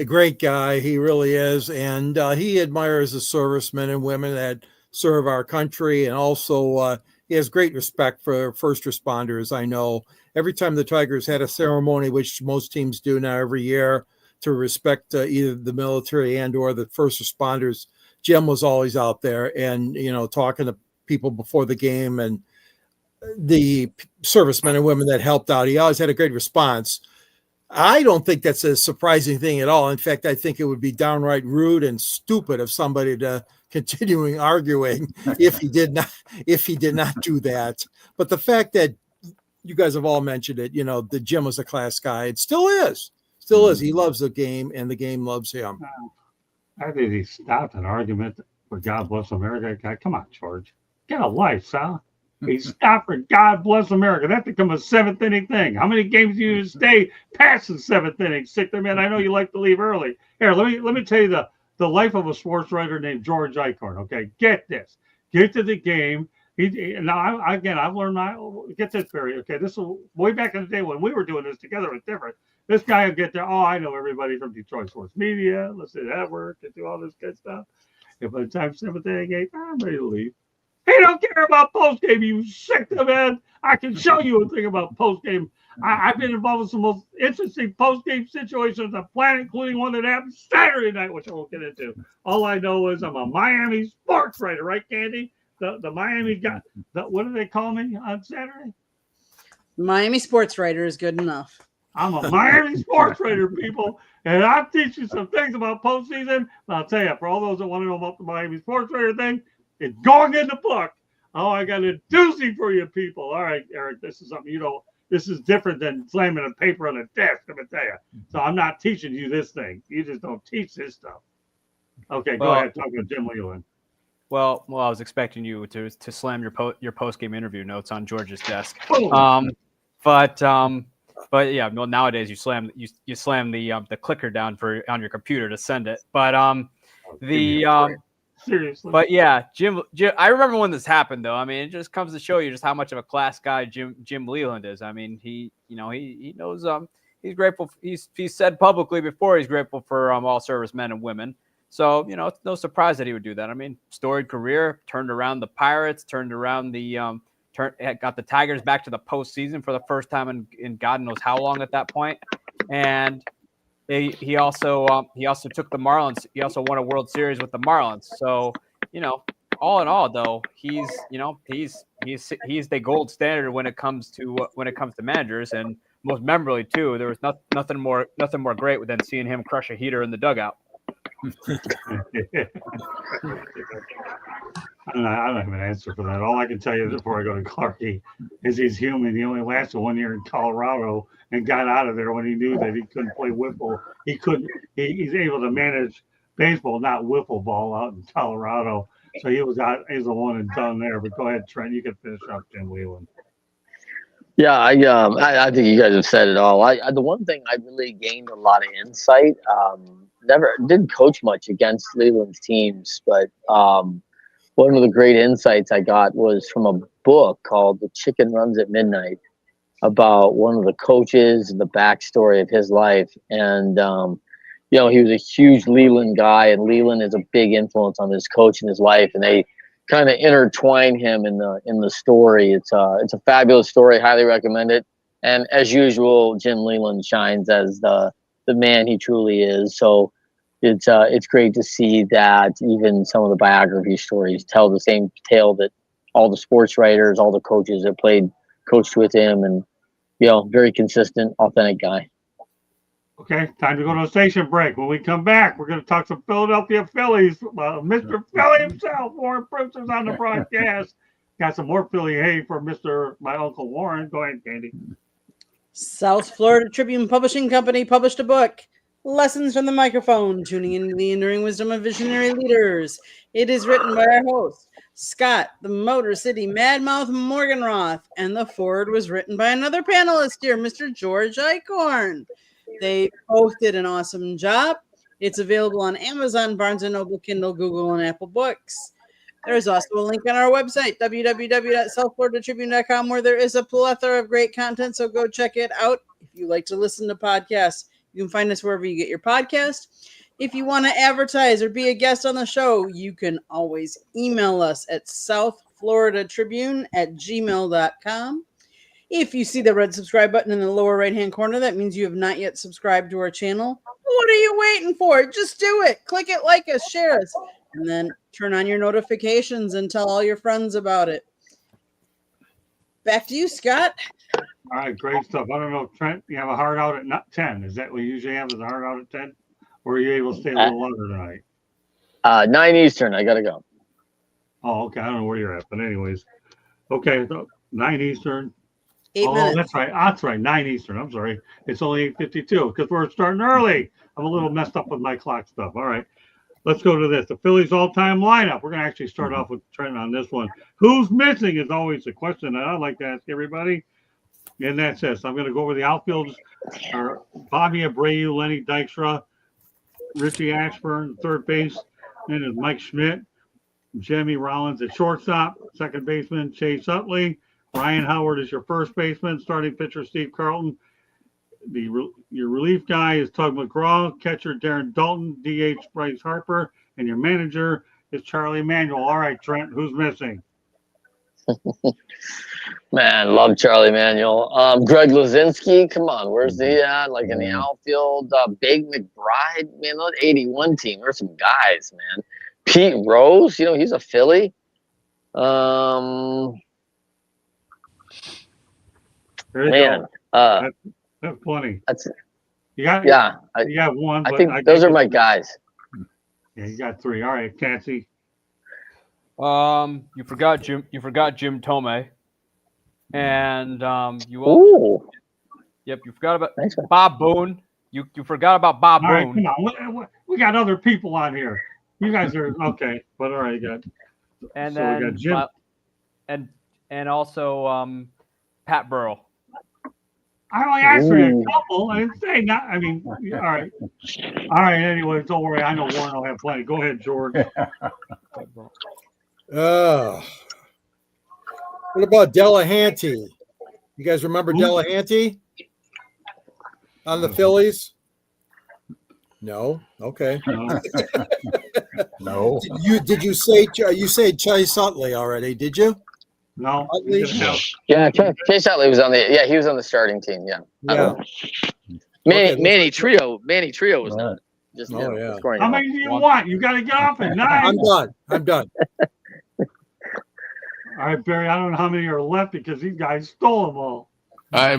A great guy. He really is. And he admires the servicemen and women that serve our country. And also he has great respect for first responders. I know every time the Tigers had a ceremony, which most teams do now every year, to respect either the military and or the first responders, Jim was always out there and, talking to people before the game and the servicemen and women that helped out. He always had a great response. I don't think that's a surprising thing at all. In fact, I think it would be downright rude and stupid of somebody to continuing arguing if he did not do that. But the fact that you guys have all mentioned it, the Jim was a class guy. It still is. He loves the game and the game loves him. I think he stopped an argument for God Bless America. Come on, George. Get a life, Sal. He stopped for God Bless America. That become a seventh inning thing. How many games do you stay past the seventh inning? Sixth inning. I know you like to leave early. Here, let me tell you the life of a sports writer named George Eichhorn. Okay, get this. Get to the game. I've learned. Get this, Barry. Okay, this was way back in the day when we were doing this together. It was different. This guy will get there. Oh, I know everybody from Detroit Sports Media. Let's say that work and do all this good stuff. And by the time seventh inning, eighth, I'm ready to leave. He don't care about postgame, you sick of man. I can show you a thing about postgame. I've been involved with some most interesting postgame situations on the planet, including one that happened Saturday night, which I won't get into. All I know is I'm a Miami sports writer, right, Candy? The Miami guy. What do they call me on Saturday? Miami sports writer is good enough. I'm a Miami sports writer, people, and I'm teaching some things about postseason. But I'll tell you, for all those that want to know about the Miami sports writer thing, it's going in the book. Oh, I got a doozy for you people. All right, Eric, this is something you don't. This is different than slamming a paper on a desk, I'm going to tell you. So I'm not teaching you this thing. You just don't teach this stuff. Okay, go ahead. Talk to Jim Leland. Well, I was expecting you to slam your post game interview notes on George's desk. Boom. But yeah, well, nowadays you slam the clicker down on your computer to send it. But Seriously. But yeah, Jim, I remember when this happened, though. I mean, it just comes to show you just how much of a class guy Jim Leland is. I mean, he knows he's grateful. He's said publicly before he's grateful for all service men and women. So it's no surprise that he would do that. I mean, storied career, turned around the Pirates, turned around got the Tigers back to the postseason for the first time in God knows how long at that point, and. He also took the Marlins. He also won a World Series with the Marlins. So, all in all, though, he's the gold standard when it comes to managers, and most memorably too. There was nothing more great than seeing him crush a heater in the dugout. I don't have an answer for that. All I can tell you before I go to Clarkie is he's human. He only lasted 1 year in Colorado and got out of there when he knew that he couldn't play wiffle. He's able to manage baseball, not wiffle ball, out in Colorado. So he was out. He's a one and done there. But go ahead, Trent. You can finish up Jim Leland. Yeah, I think you guys have said it all. The one thing I really gained a lot of insight. Never didn't coach much against Leland's teams, but one of the great insights I got was from a book called The Chicken Runs at Midnight, about one of the coaches and the backstory of his life. And he was a huge Leland guy, and Leland is a big influence on this coach in his life, and they kind of intertwine him in the story. It's a fabulous story. Highly recommend it. And as usual, Jim Leland shines as the man he truly is. So it's great to see that even some of the biography stories tell the same tale that all the sports writers, all the coaches that coached with him, and very consistent, authentic guy. Okay, time to go to a station break. When we come back, we're going to talk some Philadelphia Phillies. Mr. Philly himself, Warren Prince, is on the broadcast. Got some more Philly hay for my Uncle Warren. Go ahead, Candy. South Florida Tribune Publishing Company published a book, Lessons from the Microphone, Tuning into the Enduring Wisdom of Visionary Leaders. It is written by our host, Scott, the Motor City Madmouth Morganroth, and the foreword was written by another panelist here, Mr. George Eichhorn. They both did an awesome job. It's available on Amazon, Barnes & Noble, Kindle, Google, and Apple Books. There's also a link on our website, www.southfloridatribune.com, where there is a plethora of great content, so go check it out. If you like to listen to podcasts, you can find us wherever you get your podcast. If you want to advertise or be a guest on the show, you can always email us at southfloridatribune@gmail.com. If you see the red subscribe button in the lower right-hand corner, that means you have not yet subscribed to our channel. What are you waiting for? Just do it. Click it, like us, share us, and then turn on your notifications and tell all your friends about it. Back to you, Scott. All right, great stuff. I don't know, Trent, you have a hard out at 10. Is that what you usually have, is a hard out at 10? Or are you able to stay a little longer tonight? 9 Eastern, I got to go. Oh, okay. I don't know where you're at, but anyways. Okay, 9 Eastern. 8 minutes. That's right. That's right. 9 Eastern. I'm sorry. It's only 8:52 because we're starting early. I'm a little messed up with my clock stuff. All right. Let's go to this. The Phillies all-time lineup. We're going to actually start off with Trent on this one. Who's missing is always the question that I like to ask everybody. And that's this. I'm going to go over the outfields. Are Bobby Abreu, Lenny Dykstra, Richie Ashburn, third base. Then is Mike Schmidt, Jimmy Rollins at shortstop, second baseman Chase Utley. Ryan Howard is your first baseman. Starting pitcher Steve Carlton. Your relief guy is Tug McGraw. Catcher Darren Dalton. DH Bryce Harper. And your manager is Charlie Manuel. All right, Trent, who's missing? Man, love Charlie Manuel. Greg Luzinski, come on, where's he at? Like in the outfield. Big McBride, man, that 81 team. There's some guys, man. Pete Rose, he's a Philly. There you Man, go. That's plenty. You got you got one. I but think those are my guys. Yeah, you got three. All right, Patsy. You forgot Jim. You forgot Jim Tomei, and Ooh, Yep, you forgot about thanks, man. Bob Boone. You forgot about Bob All right, Boone. come on. We got other people on here. You guys are okay, but all right, good. And So we then got Jim. and also Pat Burrell. I only asked for a Ooh. couple. I didn't say not. I mean, all right. All right. Anyway, don't worry. I know Warren will have plenty. Go ahead, George. What about Delahanty? You guys remember Who? Delahanty on the Phillies? No. Okay. No. Did you say Chase Utley already? Did you? No. Utley? Yeah, Chase Utley was on the. He was on the starting team. Yeah. Yeah. Manny, Okay, Manny Trio was Right. not just Oh, yeah. scoring. How many do you want? You got to get off at 9. I'm done. All right, Barry. I don't know how many are left because these guys stole them all. I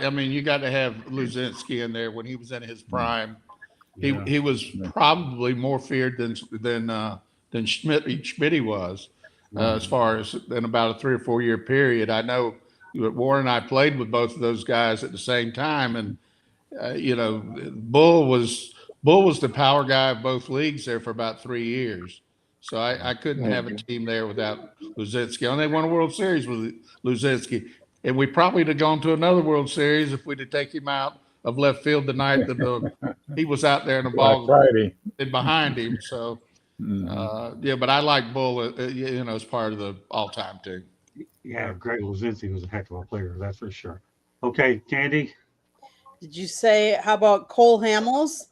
mean, you got to have Luzinski in there when he was in his prime. Yeah. He was probably more feared than Schmitty was, as far as in about a 3 or 4 year period. I know that Warren and I played with both of those guys at the same time, and Bull was the power guy of both leagues there for about 3 years. So I couldn't have a team there without Luzinski. And they won a World Series with Luzinski. And we probably would have gone to another World Series if we'd have taken him out of left field the night that he was out there in the ball Friday. and behind him. So, but I like Bull, as part of the all-time team. Yeah, Greg Luzinski was a heck of a player. That's for sure. Okay, Candy. Did you say how about Cole Hamels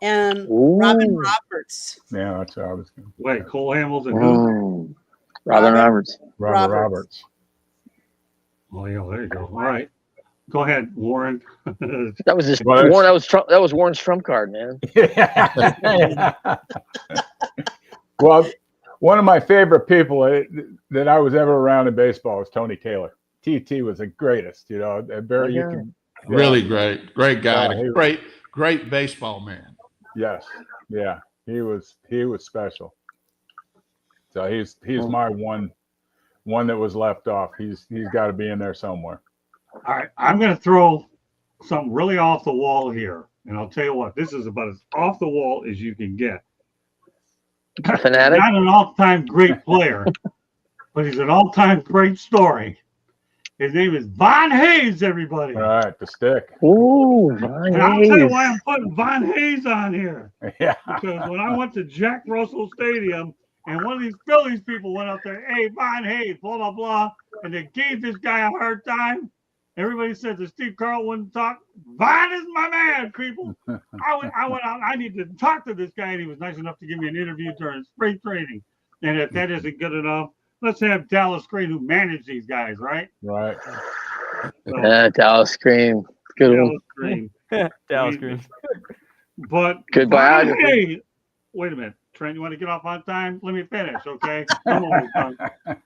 and Ooh. Robin Roberts? Yeah, that's what I was going to. Wait, Cole Hamels and who? Robin Roberts. Roberts. Oh, yeah, there you go. All right. Go ahead, Warren. That was Well, Warren. That was Warren's trump card, man. Well, one of my favorite people that I was ever around in baseball was Tony Taylor. TT was the greatest, Barry, you can. Really great guy, Yeah, great baseball man. Yes. Yeah. He was special. So he's my one that was left off. He's got to be in there somewhere. All right, I'm going to throw something really off the wall here. And I'll tell you what, this is about as off the wall as you can get. Fanatic. Not an all-time great player, but he's an all-time great story. His name is Von Hayes, everybody. All right, the stick. Ooh, And I'll tell you why I'm putting Von Hayes on here. Yeah. Because when I went to Jack Russell Stadium and one of these Phillies people went up there, hey, Von Hayes, blah, blah, blah, and they gave this guy a hard time, everybody said that Steve Carl wouldn't talk. Von is my man, people. I went out. I need to talk to this guy, and he was nice enough to give me an interview during spring training. And if that isn't good enough, let's have Dallas Green, who managed these guys, right? Right. So, Dallas Green. Good one. Dallas Green. Dallas Green. But Good Von biography. Hayes, wait a minute, Trent, you want to get off on time? Let me finish, okay? I'm almost done.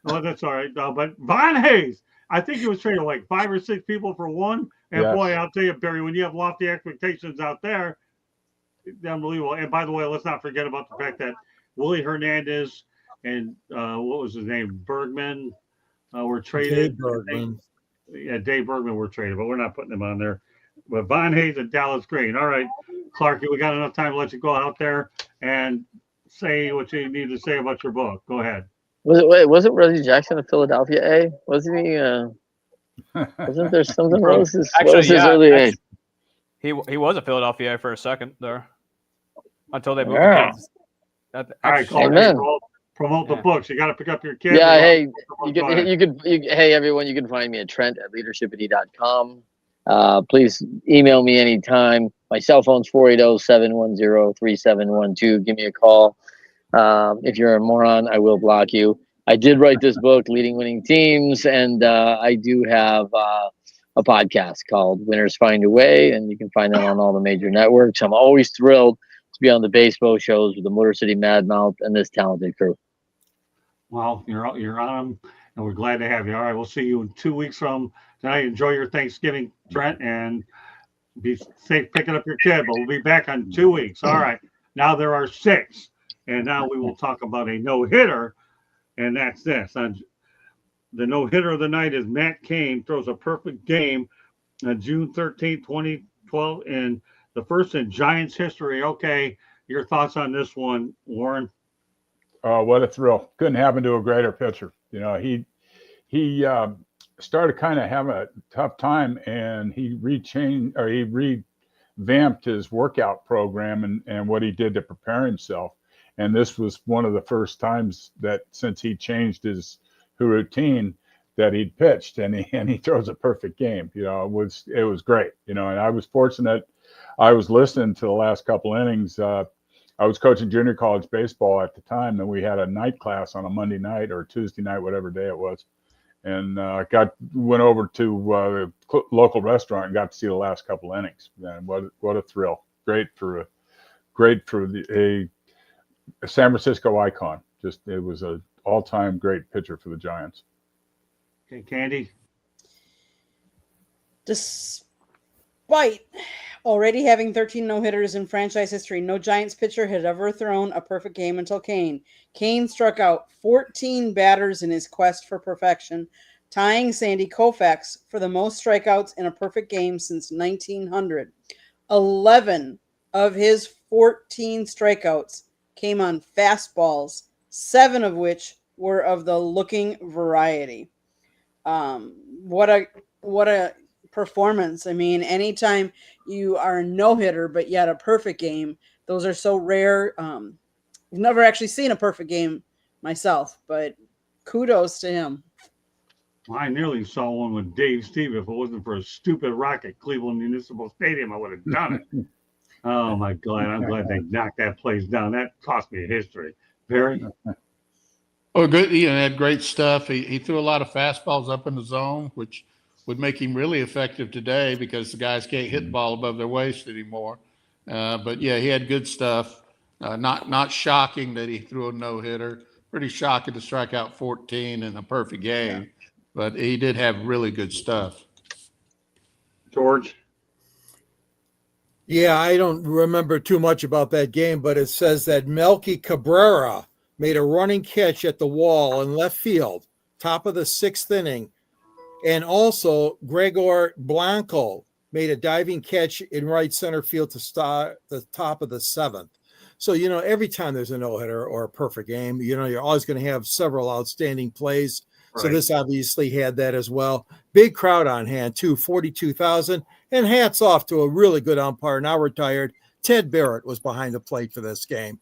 Well, that's all right. But Von Hayes, I think he was traded like 5 or 6 people for one. And Yes. boy, I'll tell you, Barry, when you have lofty expectations out there, it's unbelievable. And by the way, let's not forget about the fact that Willie Hernandez and what was his name, Bergman, were traded. Dave Bergman. Yeah, Dave Bergman were traded, but we're not putting him on there. But Von Hayes and Dallas Green. All right, Clark, we got enough time to let you go out there and say what you need to say about your book. Go ahead. Wasn't Rosie Jackson a Philadelphia A? Wasn't he? Wasn't there something? What was his early age? He was a Philadelphia for a second there until they moved Yeah. to Kansas. All right, Clark, Amen. promote the Yeah. books. You got to pick up your kid. Yeah, hey, Go ahead. hey everyone, you can find me at Trent@leadershipity.com. Please email me anytime. My cell phone's 480-710-3712. Give me a call. If you're a moron, I will block you. I did write this book, Leading Winning Teams, and I do have a podcast called Winners Find a Way, and you can find that on all the major networks. I'm always thrilled to be on the baseball shows with the Motor City Mad Mouth and this talented crew. Well, you're on them, and we're glad to have you. All right, we'll see you in 2 weeks from tonight. Enjoy your Thanksgiving, Trent, and be safe picking up your kid. But we'll be back in 2 weeks. All right. Now there are 6, and now we will talk about a no-hitter, and that's this. The no-hitter of the night is Matt Cain throws a perfect game on June 13th, 2012, in the first in Giants history. Okay, your thoughts on this one, Warren? Oh, what a thrill. Couldn't happen to a greater pitcher. You know, he started kind of having a tough time, and he revamped his workout program and what he did to prepare himself. And this was one of the first times that since he changed his routine that he'd pitched, and he throws a perfect game. You know, it was great. You know, and I was fortunate. I was listening to the last couple innings. I was coaching junior college baseball at the time, and we had a night class on a Monday night or Tuesday night, whatever day it was. And went over to the local restaurant and got to see the last couple innings. And what a thrill! Great for a San Francisco icon. Just it was a all-time great pitcher for the Giants. Okay, Candy. Despite already having 13 no-hitters in franchise history, no Giants pitcher had ever thrown a perfect game until Cain. Cain struck out 14 batters in his quest for perfection, tying Sandy Koufax for the most strikeouts in a perfect game since 1900. 11 of his 14 strikeouts came on fastballs, 7 of which were of the looking variety. What a performance. I mean, anytime you are a no-hitter but yet a perfect game, those are so rare. I've never actually seen a perfect game myself, but kudos to him. I nearly saw one with Dave Steve. If it wasn't for a stupid rock at Cleveland Municipal Stadium, I would have done it. Oh my God! I'm glad they knocked that place down. That cost me a history. Barry? Oh, good. He had great stuff. He threw a lot of fastballs up in the zone, which would make him really effective today because the guys can't hit the ball above their waist anymore. But yeah, he had good stuff. Not shocking that he threw a no-hitter. Pretty shocking to strike out 14 in a perfect game. But he did have really good stuff. George? Yeah, I don't remember too much about that game, but it says that Melky Cabrera made a running catch at the wall in left field, top of the 6th inning. And also Gregor Blanco made a diving catch in right center field to start the top of the 7th. So, you know, every time there's a no-hitter or a perfect game, you know, you're always going to have several outstanding plays. Right. So this obviously had that as well. Big crowd on hand, too, 42,000. And hats off to a really good umpire, now retired. Ted Barrett was behind the plate for this game.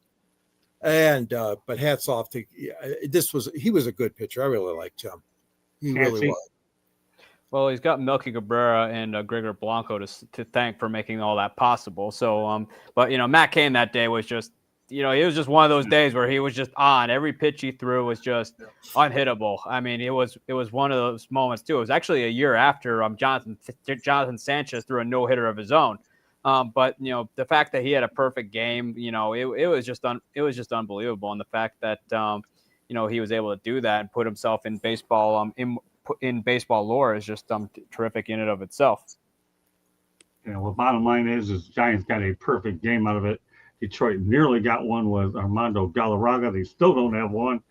And but hats off to he was a good pitcher. I really liked him. He really was. Well, he's got Melky Cabrera and Gregor Blanco to thank for making all that possible. So, but you know, Matt Cain that day was just, you know, it was just one of those days where he was just on. Every pitch he threw was just unhittable. I mean, it was one of those moments too. It was actually a year after Jonathan Sanchez threw a no-hitter of his own. But you know, the fact that he had a perfect game, you know, it was just unbelievable. And the fact that you know, he was able to do that and put himself in baseball in baseball lore is just terrific in and of itself. You know, well, bottom line is Giants got a perfect game out of it. Detroit nearly got one with Armando Galarraga. They still don't have one,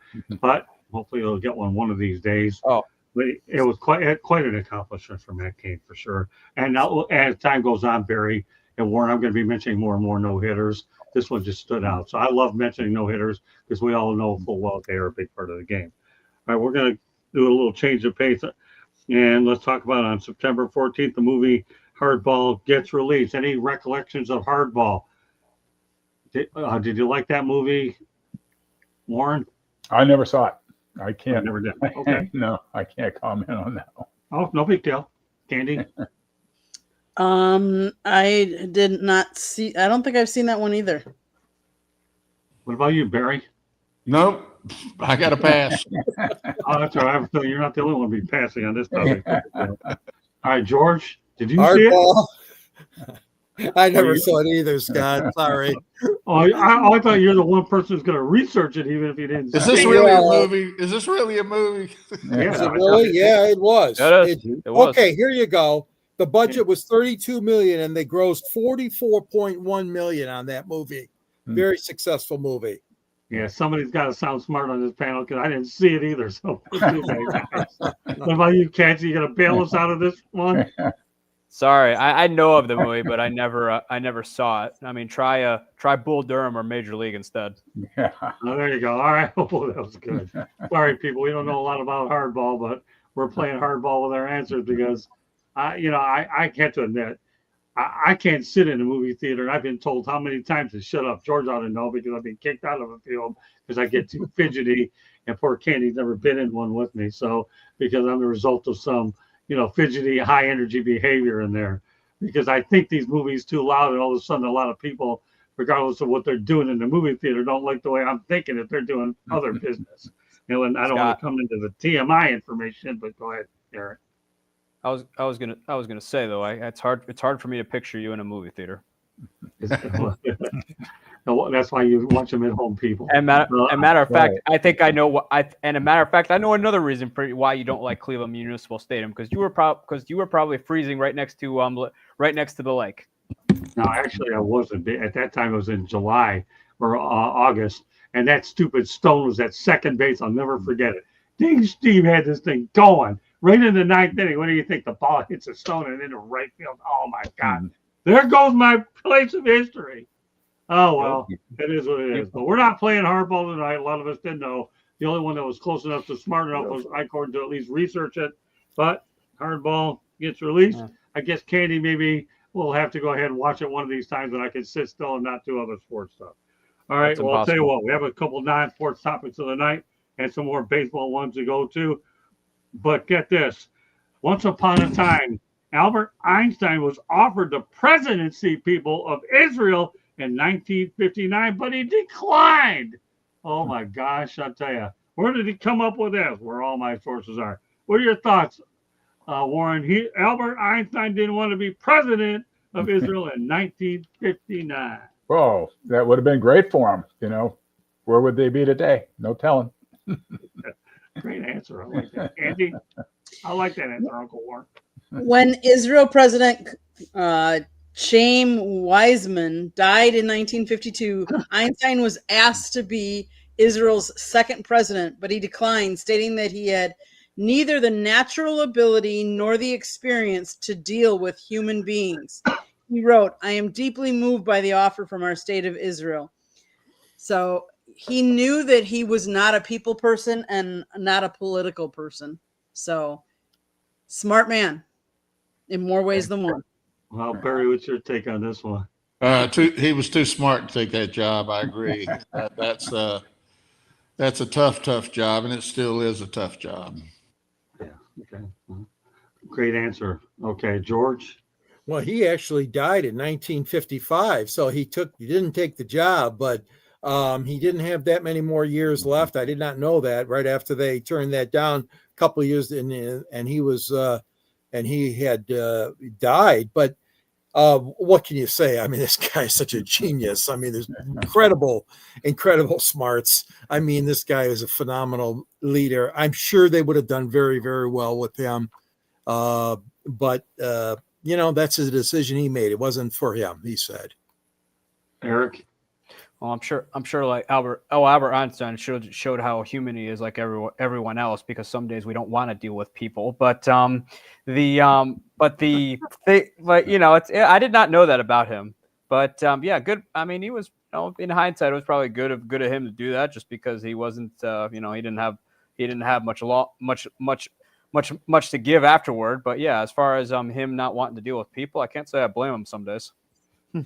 but hopefully they'll get one of these days. Oh, but it was quite an accomplishment for Matt Cain for sure. And now, as time goes on, Barry and Warren, I'm going to be mentioning more and more no-hitters. This one just stood out. So I love mentioning no-hitters because we all know full well they are a big part of the game. All right, we're going to do a little change of pace. And let's talk about on September 14th, the movie Hardball gets released. Any recollections of Hardball? Did you like that movie, Warren? I never saw it. I can't. I never did. Okay. No, I can't comment on that one. Oh, no big deal. Candy? I did not see. I don't think I've seen that one either. What about you, Barry? Nope, I got to pass. Oh, that's all right. You're not the only one to be passing on this topic. All right, George, did you see it? Hardball. I never you- saw it either, Scott. Sorry. Oh, I thought you're the one person who's going to research it, even if you didn't. Is see this it. really a Yeah. movie? Is this really a movie? Yeah. Is it really? Yeah, it was. It was. Okay, here you go. The budget was 32 million and they grossed 44.1 million on that movie. Very successful movie. Yeah, somebody's got to sound smart on this panel because I didn't see it either. So, what about you, Kathy? You going to bail us out of this one? Sorry, I know of the movie, but I never saw it. I mean, try Bull Durham or Major League instead. Yeah. Oh, there you go. All right. Oh, that was good. Sorry, people. We don't know a lot about hardball, but we're playing hardball with our answers because, I have to admit, I can't sit in a movie theater. I've been told how many times to shut up. George ought to know because I've been kicked out of a film because I get too fidgety, and poor Candy's never been in one with me. So because I'm the result of some, fidgety, high energy behavior in there. Because I think these movies too loud, and all of a sudden a lot of people, regardless of what they're doing in the movie theater, don't like the way I'm thinking if they're doing other business. And I don't want to come into the TMI information, but go ahead, Eric. I was gonna say though, it's hard for me to picture you in a movie theater. That's why you watch them at home, people. And matter of fact, I think I know I know another reason for why you don't like Cleveland Municipal Stadium because you were probably freezing right next to the lake. No, actually, I wasn't. At that time, it was in July or August, and that stupid stone was at second base. I'll never forget it. Ding Steve had this thing going right in the ninth inning. What do you think? The ball hits a stone and into right field. Oh my God! There goes my place of history. Oh well, it is what it is. But we're not playing hardball tonight. A lot of us didn't know. The only one that was close enough to smart enough was Icorn to at least research it. But hardball gets released. I guess Candy maybe will have to go ahead and watch it one of these times when I can sit still and not do other sports stuff. All right. That's Well, I'll tell you impossible. what. We have a couple non-sports topics of the night and some more baseball ones to go to. But get this. Once upon a time, Albert Einstein was offered the presidency, people, of Israel in 1959, but he declined. Oh my gosh, I'll tell you. Where did he come up with this? Where all my sources are. What are your thoughts, Warren? Albert Einstein didn't want to be president of Israel in 1959. Whoa, that would have been great for them. Where would they be today? No telling. Great answer. I like that. Andy, I like that answer, Uncle Warren. When Israel President Chaim Weizmann died in 1952, Einstein was asked to be Israel's second president, but he declined, stating that he had neither the natural ability nor the experience to deal with human beings. He wrote, "I am deeply moved by the offer from our state of Israel." So he knew that he was not a people person and not a political person. So smart man in more ways than one. Well, Barry, what's your take on this one? He was too smart to take that job. I agree. That's a tough job, and it still is a tough job. Yeah. Okay. Great answer. Okay, George. Well, he actually died in 1955, so he didn't take the job, but he didn't have that many more years left. I did not know that. Right after they turned that down, a couple of years, and he was and he had died. But what can you say? I mean, this guy is such a genius. I mean, there's incredible smarts. I mean, this guy is a phenomenal leader. I'm sure they would have done very, very well with him. But that's a decision he made. It wasn't for him, he said. Eric. Well, I'm sure like Albert Einstein showed how human he is like everyone else, because some days we don't want to deal with people. But I did not know that about him. But yeah, good. I mean, he was, in hindsight, it was probably good of him to do that, just because he wasn't, he didn't have much to give afterward. But yeah, as far as him not wanting to deal with people, I can't say I blame him some days.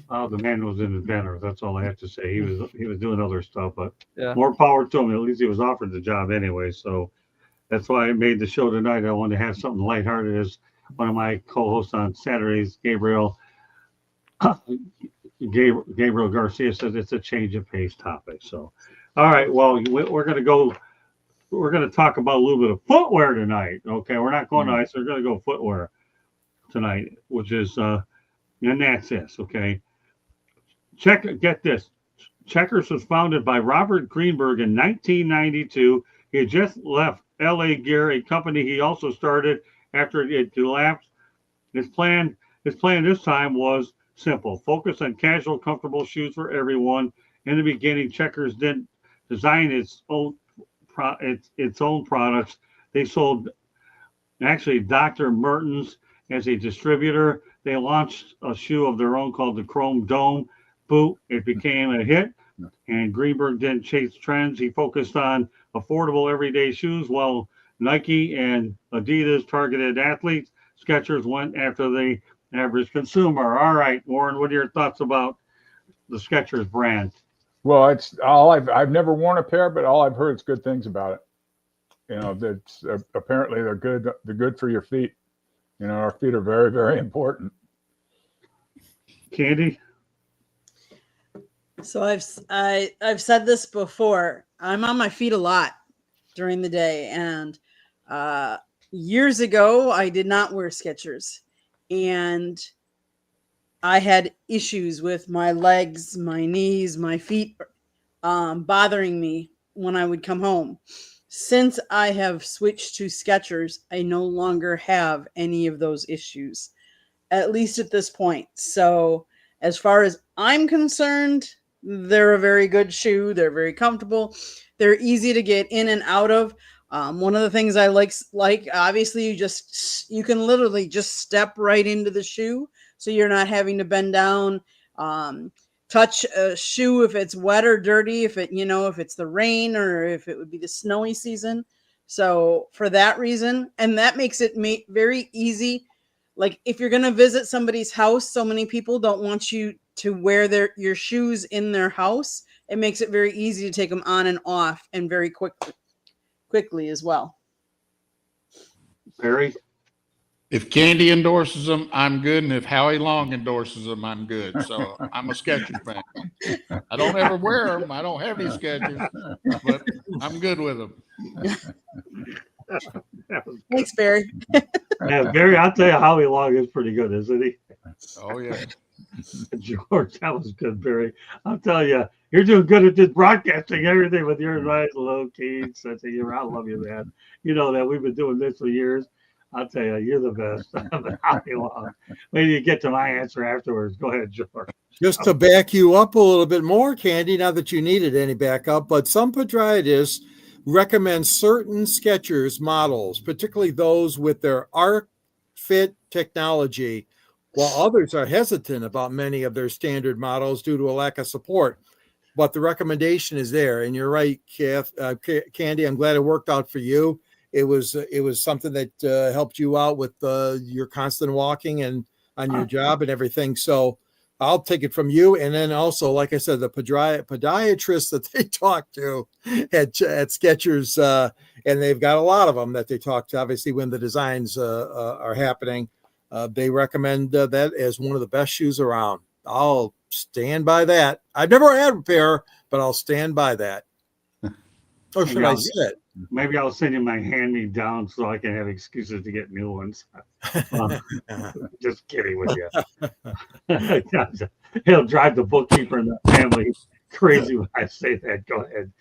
Oh, the man was an inventor. That's all I have to say. He was doing other stuff, but Yeah. more power to him. At least he was offered the job anyway. So that's why I made the show tonight. I wanted to have something lighthearted. As one of my co-hosts on Saturdays, Gabriel Garcia, says it's a change of pace topic. So, all All right. Well, we're going to go. We're going to talk about a little bit of footwear tonight. Okay, we're not going to ice. We're going to go footwear tonight, which is and that's this. Okay, get this. Checkers was founded by Robert Greenberg in 1992. He had just left L.A. Gear, a company he also started after it collapsed. His plan this time was simple: focus on casual, comfortable shoes for everyone. In the beginning, Checkers didn't design its own products. They sold actually Dr. Mertens as a distributor. They launched a shoe of their own called the Chrome Dome boot. It became a hit, and Greenberg didn't chase trends. He focused on affordable everyday shoes while Nike and Adidas targeted athletes. Skechers went after the average consumer. All right, Warren, what are your thoughts about the Skechers brand? Well, it's all I've never worn a pair, but all I've heard is good things about it. You know, that's apparently they're good. They're good for your feet. You know, our feet are very, very important. Candy? So I've said this before. I'm on my feet a lot during the day, and years ago I did not wear Skechers, and I had issues with my legs, my knees, my feet bothering me when I would come home. Since I have switched to Skechers, I no longer have any of those issues, at least at this point. So as far as I'm concerned, they're a very good shoe. They're very comfortable. They're easy to get in and out of. One of the things I like obviously you can literally just step right into the shoe. So you're not having to bend down, touch a shoe if it's wet or dirty, if it's the rain or if it would be the snowy season. So for that reason, and that makes it very easy. Like if you're going to visit somebody's house, so many people don't want you to wear your shoes in their house. It makes it very easy to take them on and off and very quickly as well. Perry? If Candy endorses them, I'm good, and if Howie Long endorses them, I'm good. So I'm a Skechers fan. I don't ever wear them. I don't have any Skechers, but I'm good with them. Thanks, Barry. Yeah, Barry, I'll tell you, Howie Long is pretty good, isn't he? Oh yeah. George, that was good, Barry. I'll tell you, you're doing good at this broadcasting everything with your nice low key sense of humor. I love you, man. You know that we've been doing this for years. I'll tell you, you're the best. Howie Long. Maybe you get to my answer afterwards. Go ahead, George. Just to back you up a little bit more, Candy, not that you needed any backup, but some podiatrists recommend certain Skechers models, particularly those with their Arc Fit technology, while others are hesitant about many of their standard models due to a lack of support. But the recommendation is there. And you're right, Candy, I'm glad it worked out for you. It was something that helped you out with your constant walking and on your job and everything. So I'll take it from you. And then also, like I said, the podiatrist that they talked to at Skechers, and they've got a lot of them that they talk to, obviously, when the designs are happening. They recommend that as one of the best shoes around. I'll stand by that. I've never had a pair, but I'll stand by that. Or should I sit? Maybe I'll send you my hand-me-down so I can have excuses to get new ones. Just kidding with you. He'll drive the bookkeeper and the family crazy when I say that. Go ahead,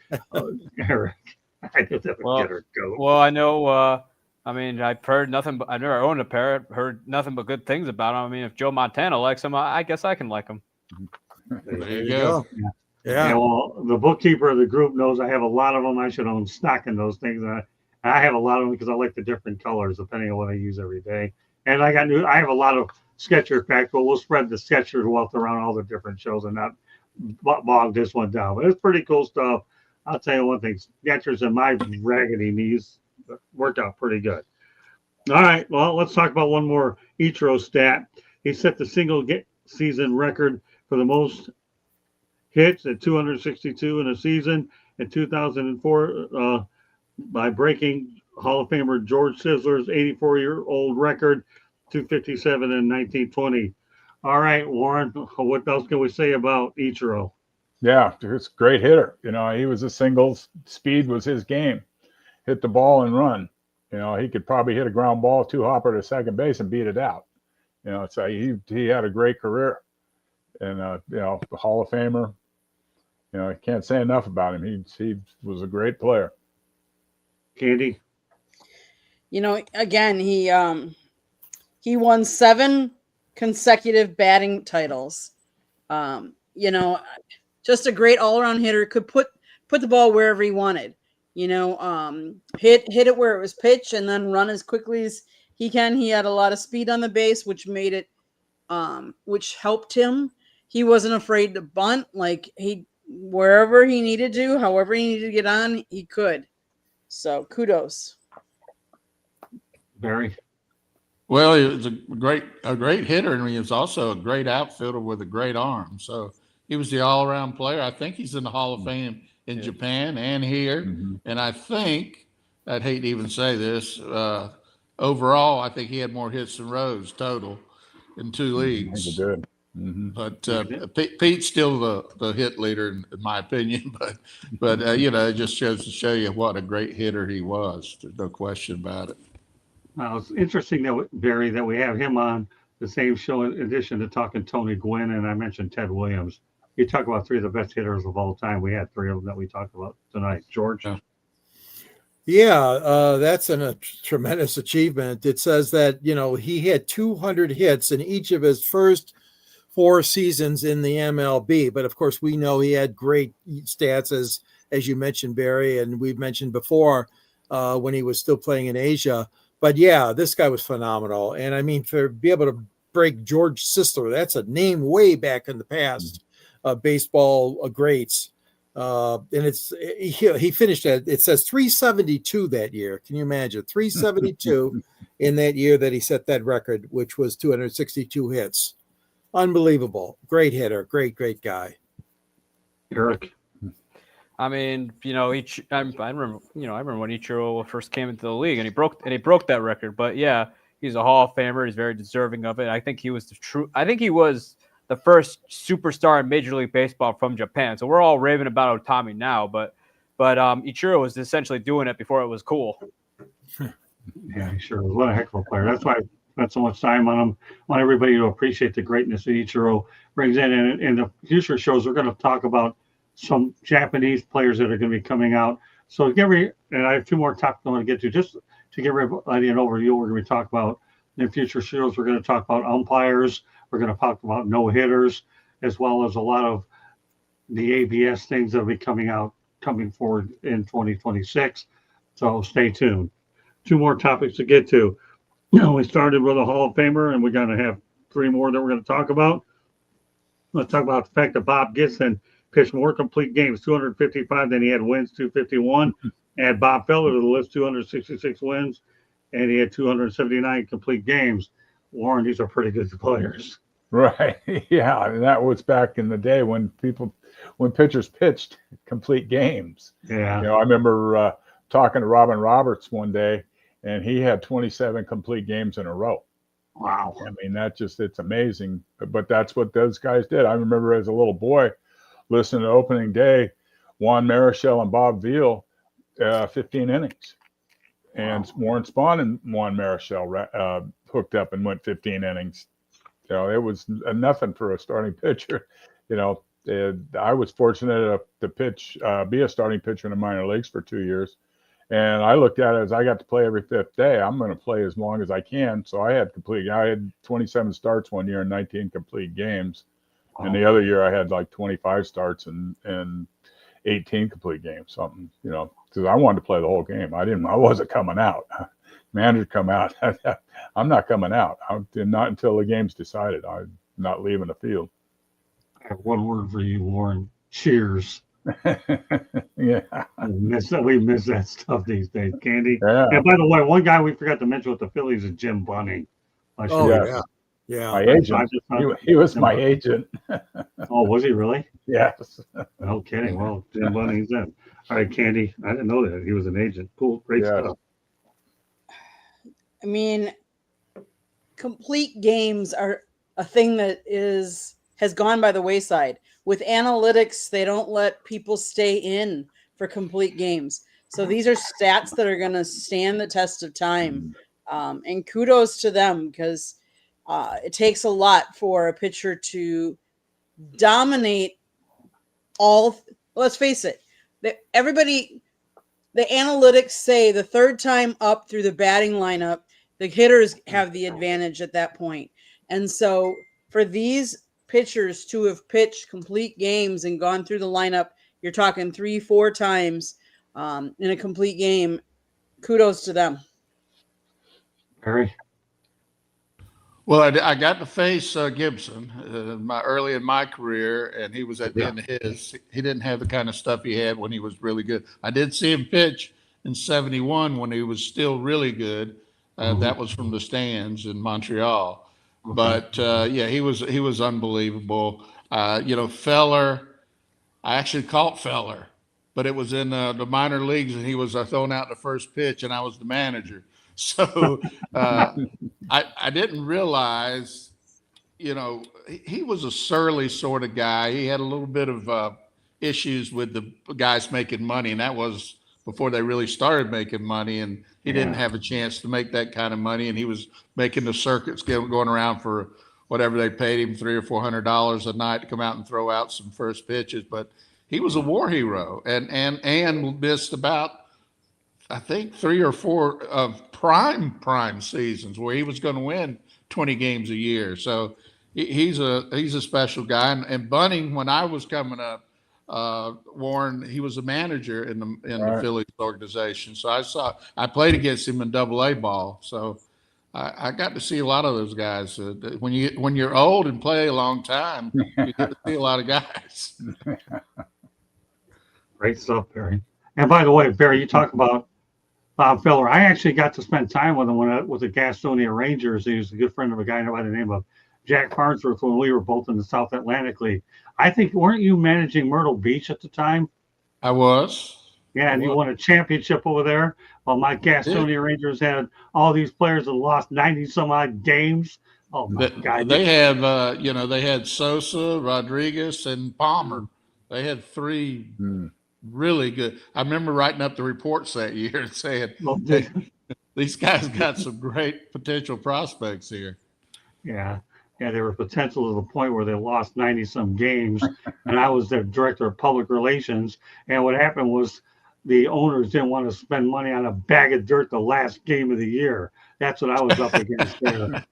Eric. I just have to get her go. Well, I know. I mean, I've heard nothing, but I've never owned a pair. I've heard nothing but good things about them. I mean, if Joe Montana likes them, I guess I can like them. There you go. Yeah. Well, the bookkeeper of the group knows I have a lot of them. I should own stock in those things. I have a lot of them because I like the different colors depending on what I use every day. And I have a lot of Skechers back, but we'll spread the Skechers wealth around all the different shows and not bog this one down. But it's pretty cool stuff. I'll tell you one thing: Skechers and my raggedy knees worked out pretty good. All right, well, let's talk about one more Ichiro stat. He set the single season record for the most hits at 262 in a season in 2004 by breaking Hall of Famer George Sisler's 84-year-old record, 257 in 1920. All right, Warren, what else can we say about Ichiro? Yeah, it's a great hitter. You know, he was a singles. Speed was his game. Hit the ball and run. You know, he could probably hit a ground ball, two hopper to second base and beat it out. You know, so he had a great career, and you know, the Hall of Famer. You know, I can't say enough about him. He was a great player. Candy. You know, again, he won 7 consecutive batting titles. You know, just a great all-around hitter. Could put the ball wherever he wanted. You know, hit it where it was pitched and then run as quickly as he can. He had a lot of speed on the base, which made it, which helped him. He wasn't afraid to bunt. Like, wherever he needed to, however he needed to get on, he could. So kudos. Barry. Well, he was a great hitter, and he was also a great outfielder with a great arm. So he was the all-around player. I think he's in the Hall of Fame in Japan and here. Mm-hmm. And I think, I'd hate to even say this, overall, I think he had more hits than Rose total in 2 leagues. He did. Mm-hmm. But Pete's still the hit leader, in my opinion. But you know, it just goes to show you what a great hitter he was. There's no question about it. Well, it's interesting that Barry, that we have him on the same show in addition to talking Tony Gwynn, and I mentioned Ted Williams. You talk about 3 of the best hitters of all time. We had 3 of them that we talked about tonight. George. Yeah, that's a tremendous achievement. It says that, you know, he had 200 hits in each of his first 4 seasons in the MLB. But of course, we know he had great stats, as you mentioned, Barry, and we've mentioned before when he was still playing in Asia. But yeah, this guy was phenomenal. And I mean, to be able to break George Sisler, that's a name way back in the past, baseball greats. And he finished at, it says 372 that year. Can you imagine 372 in that year that he set that record, which was 262 hits? Unbelievable. Great hitter. Great guy. Eric. I mean, you know, I remember when Ichiro first came into the league, and he broke that record. But yeah, he's a Hall of Famer. He's very deserving of it. I think he was the first superstar in Major League Baseball from Japan. So we're all raving about Otani now, but Ichiro was essentially doing it before it was cool. Yeah, he sure was. What a heck of a player. That's why I spent so much time on him. I want everybody to appreciate the greatness that Ichiro brings in. And in the future shows, we're going to talk about some Japanese players that are going to be coming out. So and I have 2 more topics I want to get to. Just to give everybody an overview, we're going to talk about in future shows. We're going to talk about umpires. We're going to talk about no-hitters, as well as a lot of the ABS things that will be coming forward in 2026. So stay tuned. 2 more topics to get to. We started with a Hall of Famer, and we're going to have 3 more that we're going to talk about. Let's talk about the fact that Bob Gibson pitched more complete games, 255, than he had wins, 251. Add Bob Feller to the list, 266 wins, and he had 279 complete games. Warren, these are pretty good players. Right. Yeah. And that was back in the day when pitchers pitched complete games. Yeah. You know, I remember talking to Robin Roberts one day, and he had 27 complete games in a row. Wow. I mean, it's amazing. But that's what those guys did. I remember as a little boy listening to opening day, Juan Marichal and Bob Veal, 15 innings. And Warren Spahn and Juan Marichal hooked up and went 15 innings. You know, it was nothing for a starting pitcher. You know, I was fortunate to be a starting pitcher in the minor leagues for 2 years. And I looked at it as I got to play every 5th day. I'm going to play as long as I can. So I had 27 starts one year and 19 complete games. And the other year I had like 25 starts and 18 complete games, something, you know, because I wanted to play the whole game. I wasn't coming out. Manager come out. I'm not coming out. Not until the game's decided. I'm not leaving the field. I have 1 word for you, Warren. Cheers. Yeah. We miss that stuff these days, Candy. Yeah. And by the way, one guy we forgot to mention with the Phillies is Jim Bunning. Oh, Yeah. yeah. My agent. He was my agent. Oh, was he really? Yes. No kidding. Well, Jim Bunning's in. All right, Candy. I didn't know that. He was an agent. Cool. Great stuff. I mean, complete games are a thing that has gone by the wayside. with analytics, they don't let people stay in for complete games. So these are stats that are going to stand the test of time. And kudos to them, because it takes a lot for a pitcher to dominate all. Let's face it, the analytics say the third time up through the batting lineup, the hitters have the advantage at that point. And so for these pitchers to have pitched complete games and gone through the lineup, you're talking 3-4 times in a complete game. Kudos to them. Barry? Well, I got to face Gibson early in my career, and he was at the end of his. He didn't have the kind of stuff he had when he was really good. I did see him pitch in '71 when he was still really good. That was from the stands in Montreal. But yeah, he was unbelievable. Feller, I actually caught Feller, but it was in the minor leagues, and he was thrown out the first pitch, and I was the manager. So I didn't realize, he was a surly sort of guy. He had a little bit of issues with the guys making money, and that was before they really started making money. And he didn't have a chance to make that kind of money. And he was making the circuits, going around for whatever they paid him, $300 or $400 a night to come out and throw out some first pitches. But he was a war hero, and missed about, I think, 3 or 4 of prime seasons where he was going to win 20 games a year. So he's a special guy. And Bunning, when I was coming up, Warren, he was a manager in the Phillies organization. So I played against him in AA ball. So I got to see a lot of those guys. When you're old and play a long time, you get to see a lot of guys. Great stuff, Barry. And by the way, Barry, you talk about Bob Feller. I actually got to spend time with him when I was the Gastonia Rangers. He was a good friend of a guy by the name of Jack Farnsworth when we were both in the South Atlantic League. I think, weren't you managing Myrtle Beach at the time? I was. Yeah, and you won a championship over there. Well, my Gastonia Rangers had all these players that lost 90-some-odd games. Oh, my God. They have, they had Sosa, Rodriguez, and Palmer. They had 3 really good. I remember writing up the reports that year and saying, these guys got some great potential prospects here. Yeah, they were potential to the point where they lost 90-some games, and I was their director of public relations. And what happened was the owners didn't want to spend money on a bag of dirt the last game of the year. That's what I was up against there.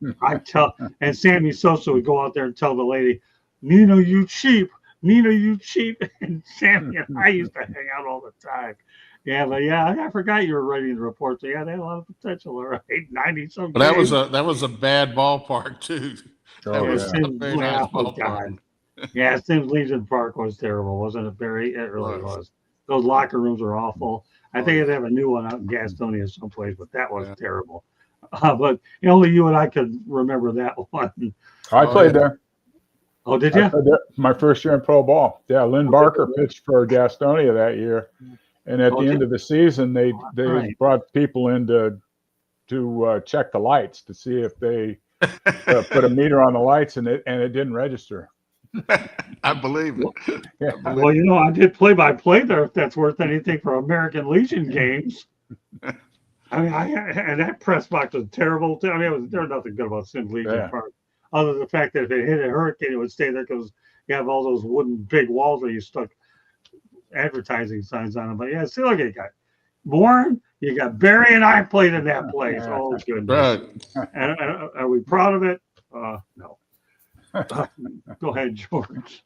And Sammy Sosa would go out there and tell the lady, Nino, you cheap. Nina, you cheap. And Sammy and I used to hang out all the time. Yeah, but I forgot you were writing the report. So yeah, they had a lot of potential. All right, 90-some. But that was a bad ballpark too. That was a very nice ballpark. Yeah, Sims Legion Park was terrible, wasn't it, Barry? It really was. Those locker rooms are awful. I think they have a new one out in Gastonia someplace, but that was terrible. But only you and I could remember that one. I played there. Oh, did you? My first year in pro ball. Yeah, Lynn Barker pitched for Gastonia that year, and at the end of the season, they brought people in to check the lights to see if they put a meter on the lights, and it didn't register. I believe it. Yeah. Well, I did play-by-play there. If that's worth anything for American Legion games. I mean, and that press box was terrible too. I mean, there was nothing good about Sims Legion Park. Other than the fact that if it hit a hurricane, it would stay there because you have all those wooden big walls where you stuck advertising signs on them. But yeah, still you got Warren, you got Barry, and I played in that place. Oh, goodness. Right. And are we proud of it? No. Go ahead, George.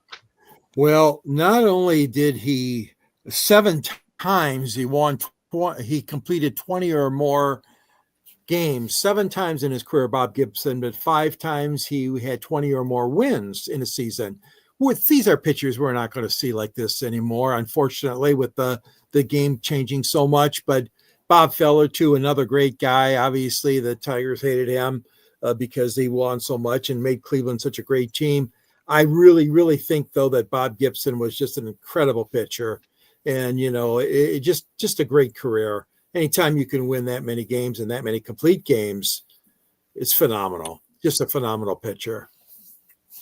Well, not only did he 7 times he completed 20 or more games 7 times in his career, Bob Gibson, but 5 times he had 20 or more wins in a season. These are pitchers we're not going to see like this anymore, unfortunately, with the game changing so much. But Bob Feller, too, another great guy. Obviously, the Tigers hated him because he won so much and made Cleveland such a great team. I really, really think, though, that Bob Gibson was just an incredible pitcher. And, it just a great career. Anytime you can win that many games and that many complete games, it's phenomenal. Just a phenomenal pitcher.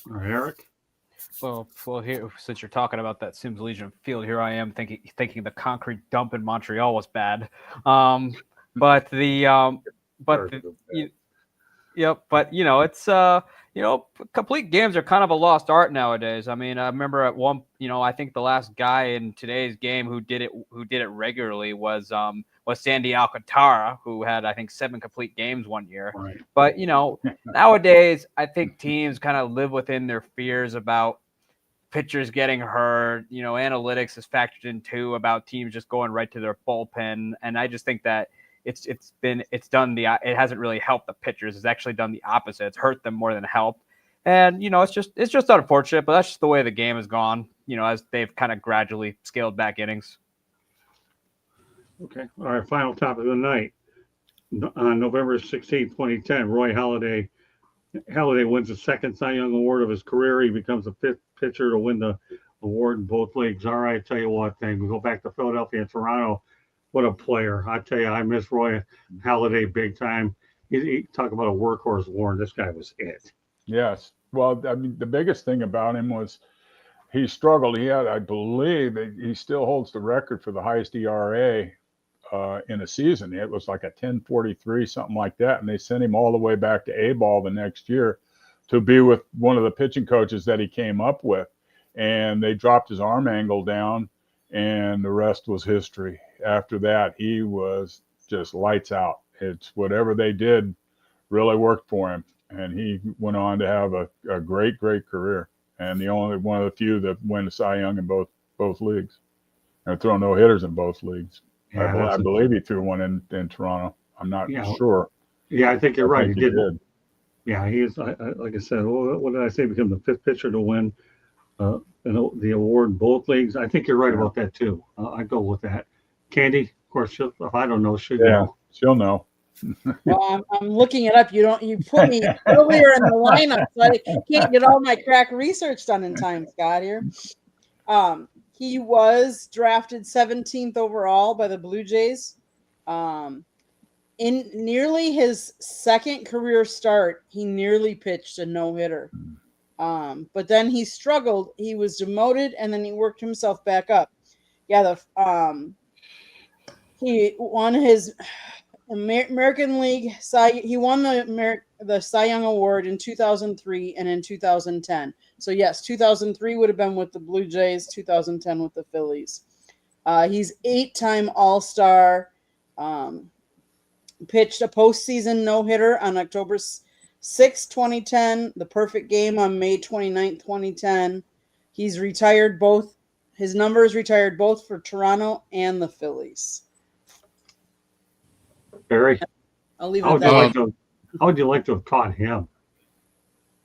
All right, Eric. Well, here since you're talking about that Sims Legion field, here I am thinking the concrete dump in Montreal was bad. But it's complete games are kind of a lost art nowadays. I mean, I remember at one, I think the last guy in today's game who did it regularly was Sandy Alcantara, who had, I think, 7 complete games one year. Right. But nowadays I think teams kind of live within their fears about pitchers getting hurt. Analytics is factored in too about teams just going right to their bullpen, and I just think that it hasn't really helped the pitchers. It's actually done the opposite. It's hurt them more than helped. And it's just unfortunate, but that's just the way the game has gone, as they've kind of gradually scaled back innings. Okay. All right. Final topic of the night. On November 16, 2010, Roy Halladay wins the second Cy Young Award of his career. He becomes the 5th pitcher to win the award in both leagues. All right. I tell you what, then we go back to Philadelphia and Toronto. What a player. I tell you, I miss Roy Halladay big time. He talk about a workhorse, Warren. This guy was it. Yes. Well, I mean, the biggest thing about him was he struggled. He had, I believe, he still holds the record for the highest ERA in a season. It was like a 10.43, something like that. And they sent him all the way back to A-ball the next year to be with one of the pitching coaches that he came up with. And they dropped his arm angle down, and the rest was history. After that, he was just lights out. It's whatever they did really worked for him. And he went on to have a great, great career. And the only one of the few that win the Cy Young in both leagues. And throw no hitters in both leagues. Yeah, I believe he threw one in Toronto. I'm not sure. Yeah, I think you're right. He He did. did. Yeah, he is. Like I said, what did I say? Become the 5th pitcher to win the award in both leagues. I think you're right about that too. I go with that. Candy, of course. If I don't know, she'll know. She'll know. Well, I'm looking it up. You put me earlier in the lineup, so I can't get all my crack research done in time, Scott. Here, he was drafted 17th overall by the Blue Jays. In nearly his second career start, he nearly pitched a no-hitter. But then he struggled. He was demoted, and then he worked himself back up. Yeah, he won his American League he won the Cy Young Award in 2003 and in 2010. So yes, 2003 would have been with the Blue Jays, 2010 with the Phillies. He's 8-time All-Star. Pitched a postseason no-hitter on October 6, 2010, the perfect game on May 29, 2010. He's retired both. His number is retired both for Toronto and the Phillies. Barry, I'll leave it how at would that. you like to have caught him?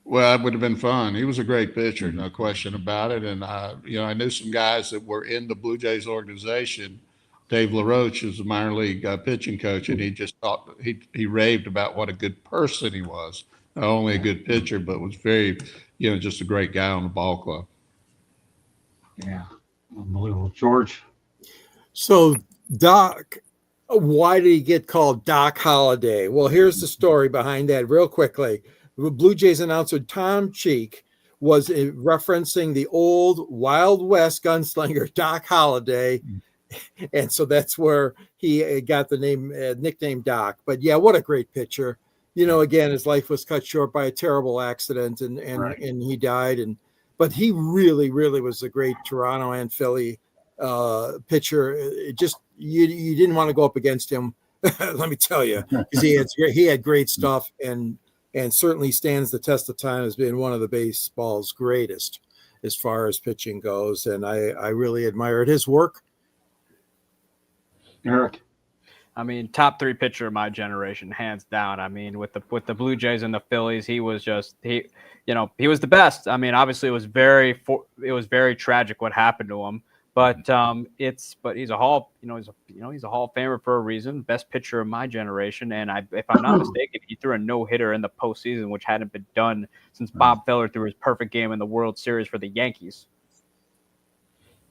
Well, it would have been fun. He was a great pitcher, no question about it. And I knew some guys that were in the Blue Jays organization. Dave LaRoche is a minor league pitching coach, and he just thought he raved about what a good person he was. Not only a good pitcher, but was very, just a great guy on the ball club. Yeah, unbelievable. George. So Doc, why did he get called Doc Halladay? Well, here's the story behind that real quickly. The Blue Jays announcer Tom Cheek was referencing the old Wild West gunslinger Doc Halladay. And so that's where he got the nickname Doc. But yeah, what a great pitcher. Again, his life was cut short by a terrible accident and he died. But he really, really was a great Toronto and Philly pitcher. It just, you didn't want to go up against him. Let me tell you, because he had great stuff and certainly stands the test of time as being one of the baseball's greatest as far as pitching goes. And I really admired his work. Eric. I mean, top 3 pitcher of my generation, hands down. I mean, with the Blue Jays and the Phillies, he was just he was the best. I mean, obviously it was very tragic what happened to him, but he's a Hall he's a Hall of Famer for a reason, best pitcher of my generation. And if I'm not mistaken, he threw a no-hitter in the postseason, which hadn't been done since Bob Feller threw his perfect game in the World Series for the Yankees.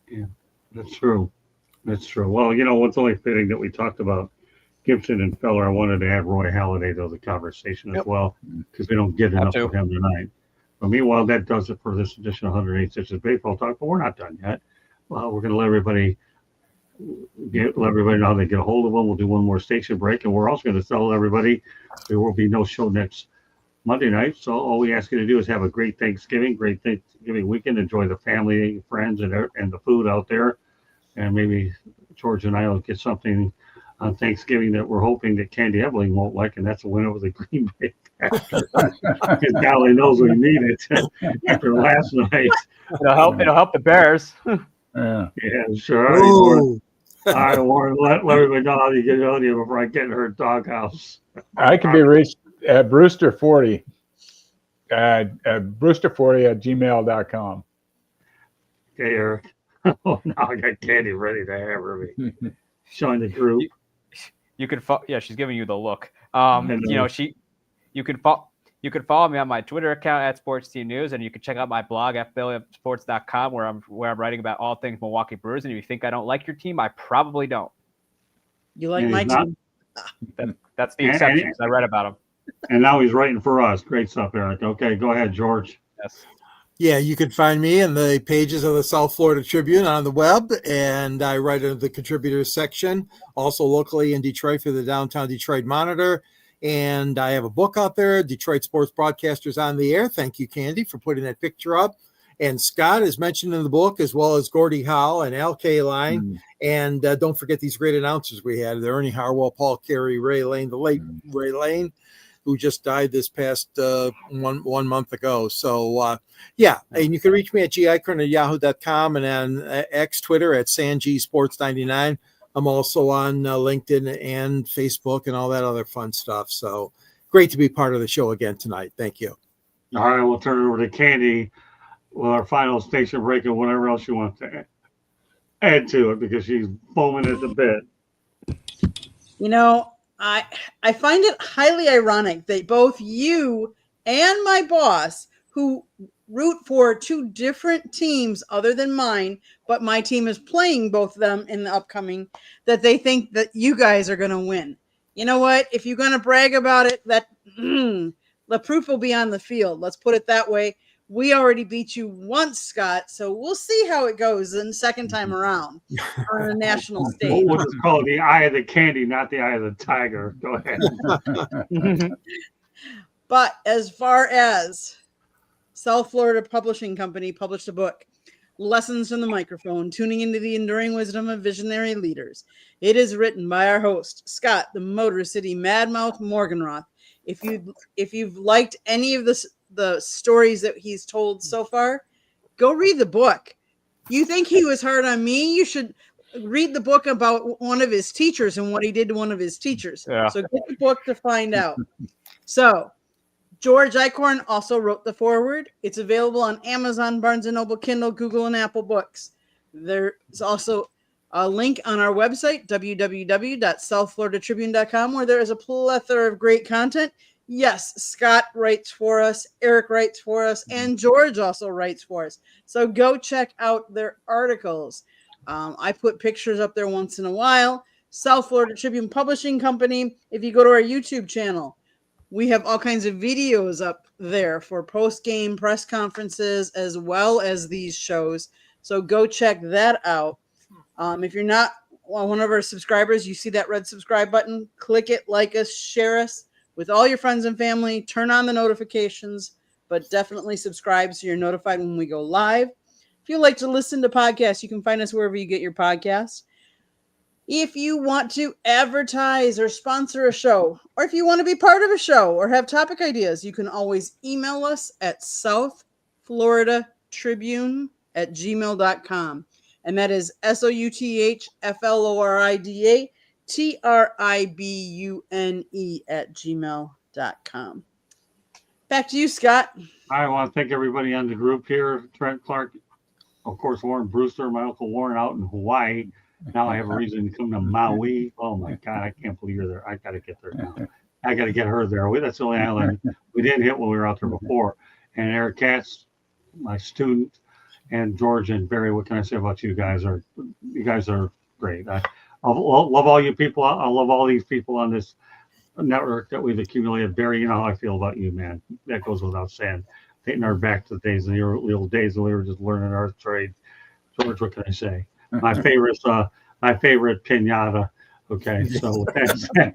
Yeah, that's true. That's true. Well, what's only fitting that we talked about Gibson and Feller. I wanted to add Roy Halladay to the conversation as well, because we don't get enough of him tonight. But meanwhile, that does it for this edition of 108 Stitches Baseball Talk. But we're not done yet. Well, we're going to let everybody know how they get a hold of them. We'll do one more station break, and we're also going to tell everybody there will be no show next Monday night. So all we ask you to do is have a great Thanksgiving weekend. Enjoy the family, friends, and the food out there. And maybe George and I will get something on Thanksgiving that we're hoping that Candy Ebeling won't like, and that's a win over the Green Bay Packers. Because Golly knows we need it after last night. It'll help the Bears. Yeah. Yeah, sure. Ooh. All right, Warren, let everybody know how you get on you before I get in her doghouse. I can be reached at Brewster40 Brewster40 @gmail.com. Okay, Eric. Oh, now I got Candy ready to hammer me. Showing the group. You can she's giving you the look. know. You can follow me on my Twitter account at Sports Team News, and you can check out my blog at phillysports.com where I'm writing about all things Milwaukee Brewers. And if you think I don't like your team, I probably don't. You like And my he's not- team? That's the exception. 'Cause I read about them. And now he's writing for us. Great stuff, Eric. Okay, go ahead, George. Yes. Yeah, you can find me in the pages of the South Florida Tribune on the web, and I write in the contributors section, also locally in Detroit for the Downtown Detroit Monitor. And I have a book out there, Detroit Sports Broadcasters on the Air. Thank you, Candy, for putting that picture up. And Scott is mentioned in the book, as well as Gordie Howe and Al Kaline. And don't forget these great announcers we had. Ernie Harwell, Paul Carey, Ray Lane, the late Ray Lane, who just died this past 1 month ago. So, yeah, and you can reach me at gikern@yahoo.com and on X, Twitter at SanGSports99. I'm also on LinkedIn and Facebook and all that other fun stuff. So great to be part of the show again tonight. Thank you. All right, we'll turn it over to Candy with our final station break and whatever else you want to add to it because she's foaming at the bit. You know, I find it highly ironic that both you and my boss, who root for two different teams other than mine, but my team is playing both of them in the upcoming, that they think that you guys are going to win. You know what? If you're going to brag about it, that the proof will be on the field. Let's put it that way. We already beat you once, Scott, so we'll see how it goes the second time around on the national stage. We'll just call it the eye of the candy, not the eye of the tiger. Go ahead. But as far as South Florida Publishing Company published a book, Lessons from the Microphone, Tuning into the Enduring Wisdom of Visionary Leaders. It is written by our host, Scott, the Motor City Madmouth Morganroth. If you've liked any of the stories that he's told so far, go read the book. You think he was hard on me? You should read the book about one of his teachers and what he did to one of his teachers. Yeah. So get the book to find out. So George Eichhorn also wrote the foreword. It's available on Amazon, Barnes & Noble, Kindle, Google, and Apple Books. There's also a link on our website, www.southfloridatribune.com, where there is a plethora of great content. Yes, Scott writes for us, Eric writes for us, and George also writes for us. So go check out their articles. I put pictures up there once in a while. South Florida Tribune Publishing Company. If you go to our YouTube channel, we have all kinds of videos up there for post-game press conferences as well as these shows. So go check that out. If you're not one of our subscribers, you see that red subscribe button, click it, like us, share us with all your friends and family, turn on the notifications, but definitely subscribe so you're notified when we go live. If you like to listen to podcasts, you can find us wherever you get your podcasts. If you want to advertise or sponsor a show, or if you want to be part of a show or have topic ideas, you can always email us at southfloridatribune@gmail.com. And that is SOUTHFLORIDATRIBUNE@gmail.com. Back to you, Scott. I want to thank everybody on the group here. Trent Clark, of course, Warren Brewster, my Uncle Warren out in Hawaii. Now I have a reason to come to Maui. Oh, my God. I can't believe you're there. I got to get there now. I got to get her there. That's the only island we didn't hit when we were out there before. And Eric Katz, my student, and George and Barry, what can I say about you guys? You guys are great. I love all you people. I love all these people on this network that we've accumulated. Barry, you know how I feel about you, man. That goes without saying. dating our back to the days of the old days when we were just learning our trade. George, what can I say? My favorite pinata. Okay, so with that said,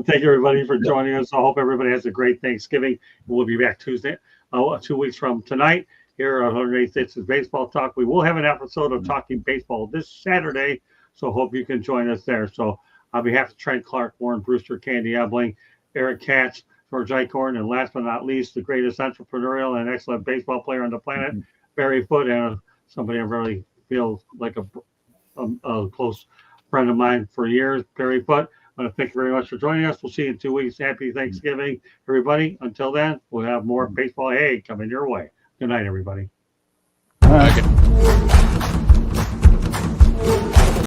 thank you everybody for joining us. I hope everybody has a great Thanksgiving. We'll be back Tuesday, 2 weeks from tonight here on 108 Stitches Baseball Talk. We will have an episode of Talking Baseball this Saturday, so hope you can join us there. So on behalf of Trent Clark, Warren Brewster, Candy Ebling, Eric Katz, George Eichhorn, and last but not least, the greatest entrepreneurial and excellent baseball player on the planet, Barry Foote, and somebody I really feel like a close friend of mine for years, Barry Foote. I want to thank you very much for joining us. We'll see you in 2 weeks. Happy Thanksgiving, everybody. Until then, we'll have more baseball hay coming your way. Good night, everybody. Okay.